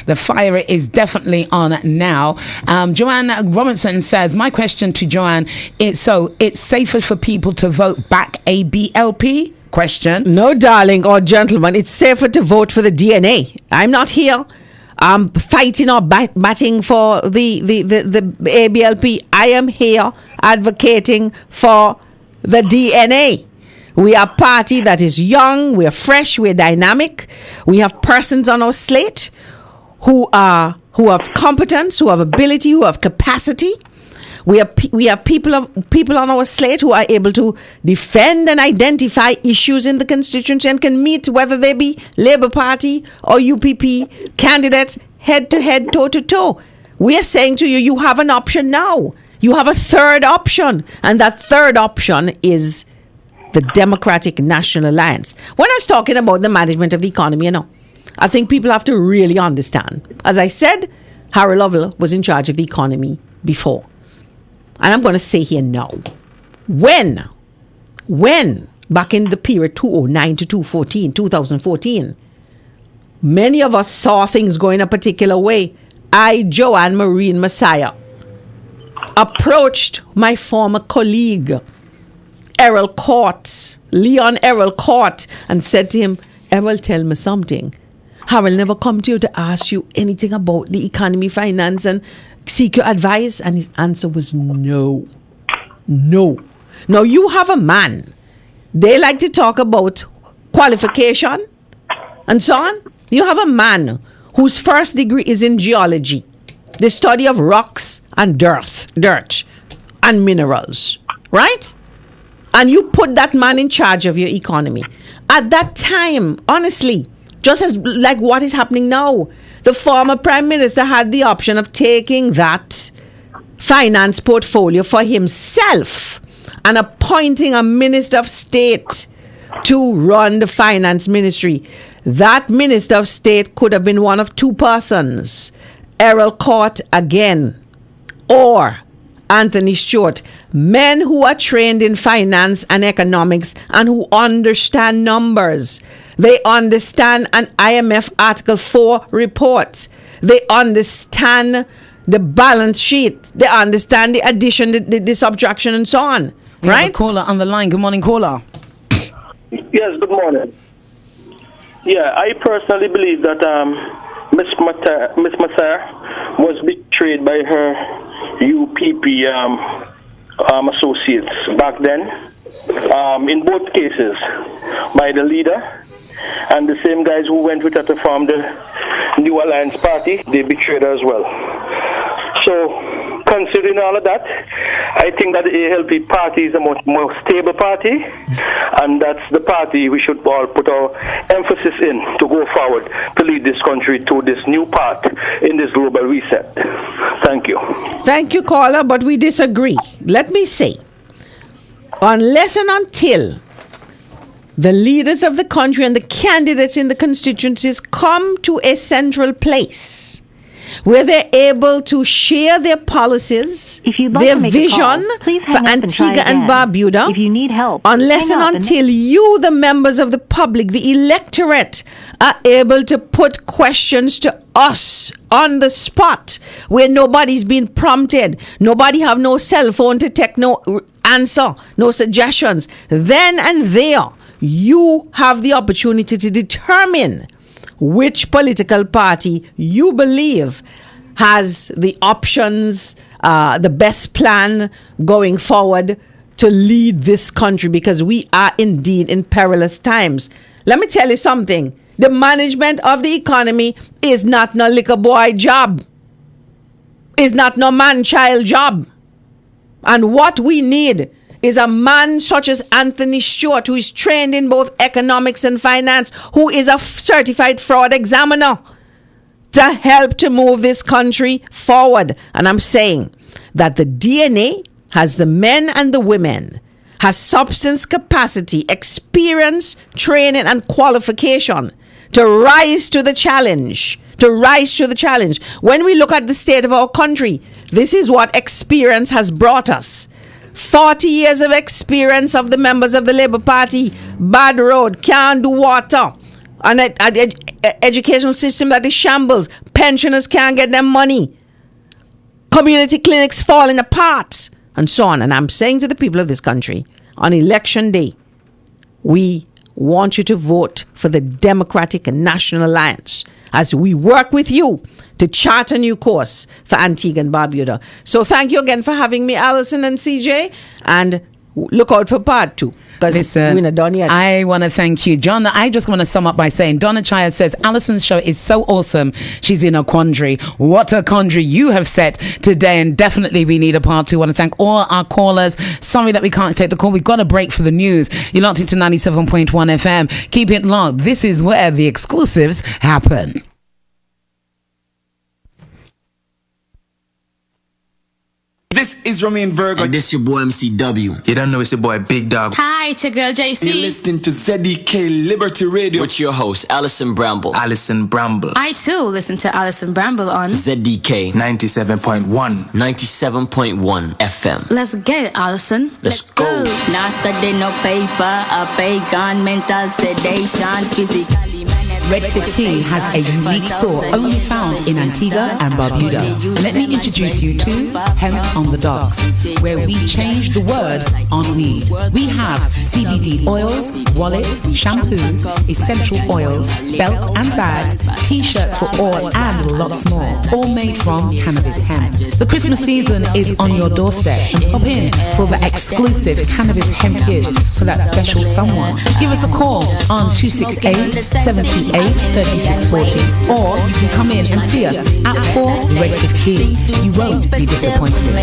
The fire is definitely on now. Joanne Robinson says, my question to Joanne is, so it's safer for people to vote back ABLP? Question. No, darling or gentleman, it's safer to vote for the DNA. I'm not here fighting or batting for the ABLP. I am here advocating for the DNA. We are a party that is young, we're fresh, we're dynamic. We have persons on our slate who have competence, who have ability, who have capacity. We have people on our slate who are able to defend and identify issues in the constituency and can meet, whether they be Labour Party or UPP candidates, head to head, toe to toe. We are saying to you, you have an option now. You have a third option, and that third option is the Democratic National Alliance. When I was talking about the management of the economy, I think people have to really understand. As I said, Harold Lovell was in charge of the economy before. And I'm going to say here now, when, back in the period 2009 to 2014, many of us saw things going a particular way. I, Joanne Marine Messiah, approached my former colleague, Leon Errol Court, and said to him, Errol, tell me something. Harold never come to you to ask you anything about the economy, finance, and seek your advice? And his answer was no. Now you have a man. They like to talk about qualification and so on. You have a man whose first degree is in geology, the study of rocks and dirt and minerals, right? And you put that man in charge of your economy. At that time, honestly, just as like what is happening now, the former prime minister had the option of taking that finance portfolio for himself and appointing a minister of state to run the finance ministry. That minister of state could have been one of two persons, Errol Court again, or Anthony Stewart, men who are trained in finance and economics and who understand numbers. They understand an IMF Article 4 report. They understand the balance sheet. They understand the addition, the subtraction, and so on. We have a caller on the line. Good morning, caller. Yes, good morning. Yeah, I personally believe that Miss Messiah was betrayed by her UPP associates back then. In both cases, by the leader and the same guys who went with her to form the New Alliance Party, they betrayed her as well. So, considering all of that, I think that the ALP party is a much more stable party, and that's the party we should all put our emphasis in to go forward to lead this country to this new path in this global reset. Thank you. Thank you, caller, but we disagree. Let me say, unless and until the leaders of the country and the candidates in the constituencies come to a central place where they're able to share their policies, their vision for Antigua and Barbuda, if you need help, unless and until you, the members of the public, the electorate, are able to put questions to us on the spot where nobody's been prompted, nobody have no cell phone to take no answer, no suggestions, then and there, you have the opportunity to determine which political party you believe has the options, the best plan going forward to lead this country, because we are indeed in perilous times. Let me tell you something. The management of the economy is not no liquor boy job. Is not no man-child job. And what we need is a man such as Anthony Stewart, who is trained in both economics and finance, who is a certified fraud examiner, to help to move this country forward. And I'm saying that the DNA has the men and the women, has substance, capacity, experience, training, and qualification to rise to the challenge. When we look at the state of our country, this is what experience has brought us. 40 years of experience of the members of the Labour Party, bad road, can't do water, an educational system that is shambles, pensioners can't get their money, community clinics falling apart, and so on. And I'm saying to the people of this country, on election day, we want you to vote for the Democratic National Alliance as we work with you to chart a new course for Antigua and Barbuda. So thank you again for having me, Alison and CJ, and look out for part 2. Because we're not done yet. I want to thank you, John. I just want to sum up by saying Donna Chaya says Alison's show is so awesome. She's in a quandary. What a quandary you have set today, and definitely we need a part 2. I want to thank all our callers. Sorry that we can't take the call. We've got a break for the news. You're locked into 97.1 FM. Keep it locked. This is where the exclusives happen. This is Romain Virgo. And this your boy MCW. You don't know it's your boy Big Dog. Hi, it's your girl JC. You're listening to ZDK Liberty Radio. With your host, Alison Bramble. Alison Bramble. I too listen to Alison Bramble on ZDK 97.1. 97.1 FM. Let's get it, Alison. Let's go. Now study no paper, a pagan, mental sedation, physically. Redford Tea has a unique store only found in Antigua and Barbuda. Let me introduce you to Hemp on the Docks, where we change the words on weed. We have CBD oils, wallets, shampoos, essential oils, belts and bags, t-shirts for all and lots more, all made from cannabis hemp. The Christmas season is on your doorstep, and pop in for the exclusive cannabis hemp gift for that special someone. Give us a call on 268-728-3640, or you can come in and see us at 4 Redford Key. You won't be disappointed.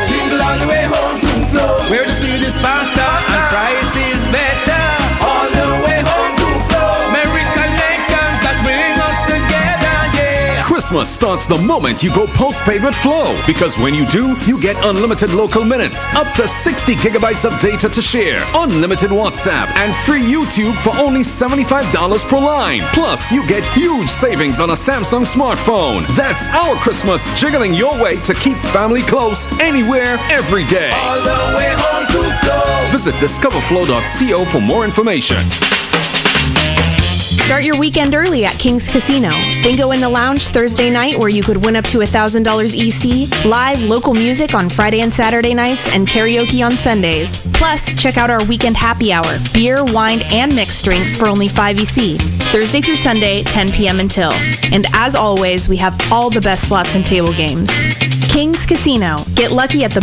Jingle all the way home to Flow, where the speed is faster and price is better. All the way home to Flow, merry connections that bring us together, yeah. Christmas starts the moment you go postpaid with Flow, because when you do, you get unlimited local minutes, up to 60 gigabytes of data to share, unlimited WhatsApp, and free YouTube for only $75 per line. Plus, you get huge savings on a Samsung smartphone. That's our Christmas, jiggling your way to keep family close anywhere, every day. All the way home to Flow. Visit discoverflow.co for more information. Start your weekend early at King's Casino. Bingo in the Lounge Thursday night, where you could win up to $1,000 EC, live local music on Friday and Saturday nights, and karaoke on Sundays. Plus, check out our weekend happy hour, beer, wine, and mixed drinks for only $5 EC, Thursday through Sunday, 10 p.m. until. And as always, we have all the best slots and table games. King's Casino. Get lucky at the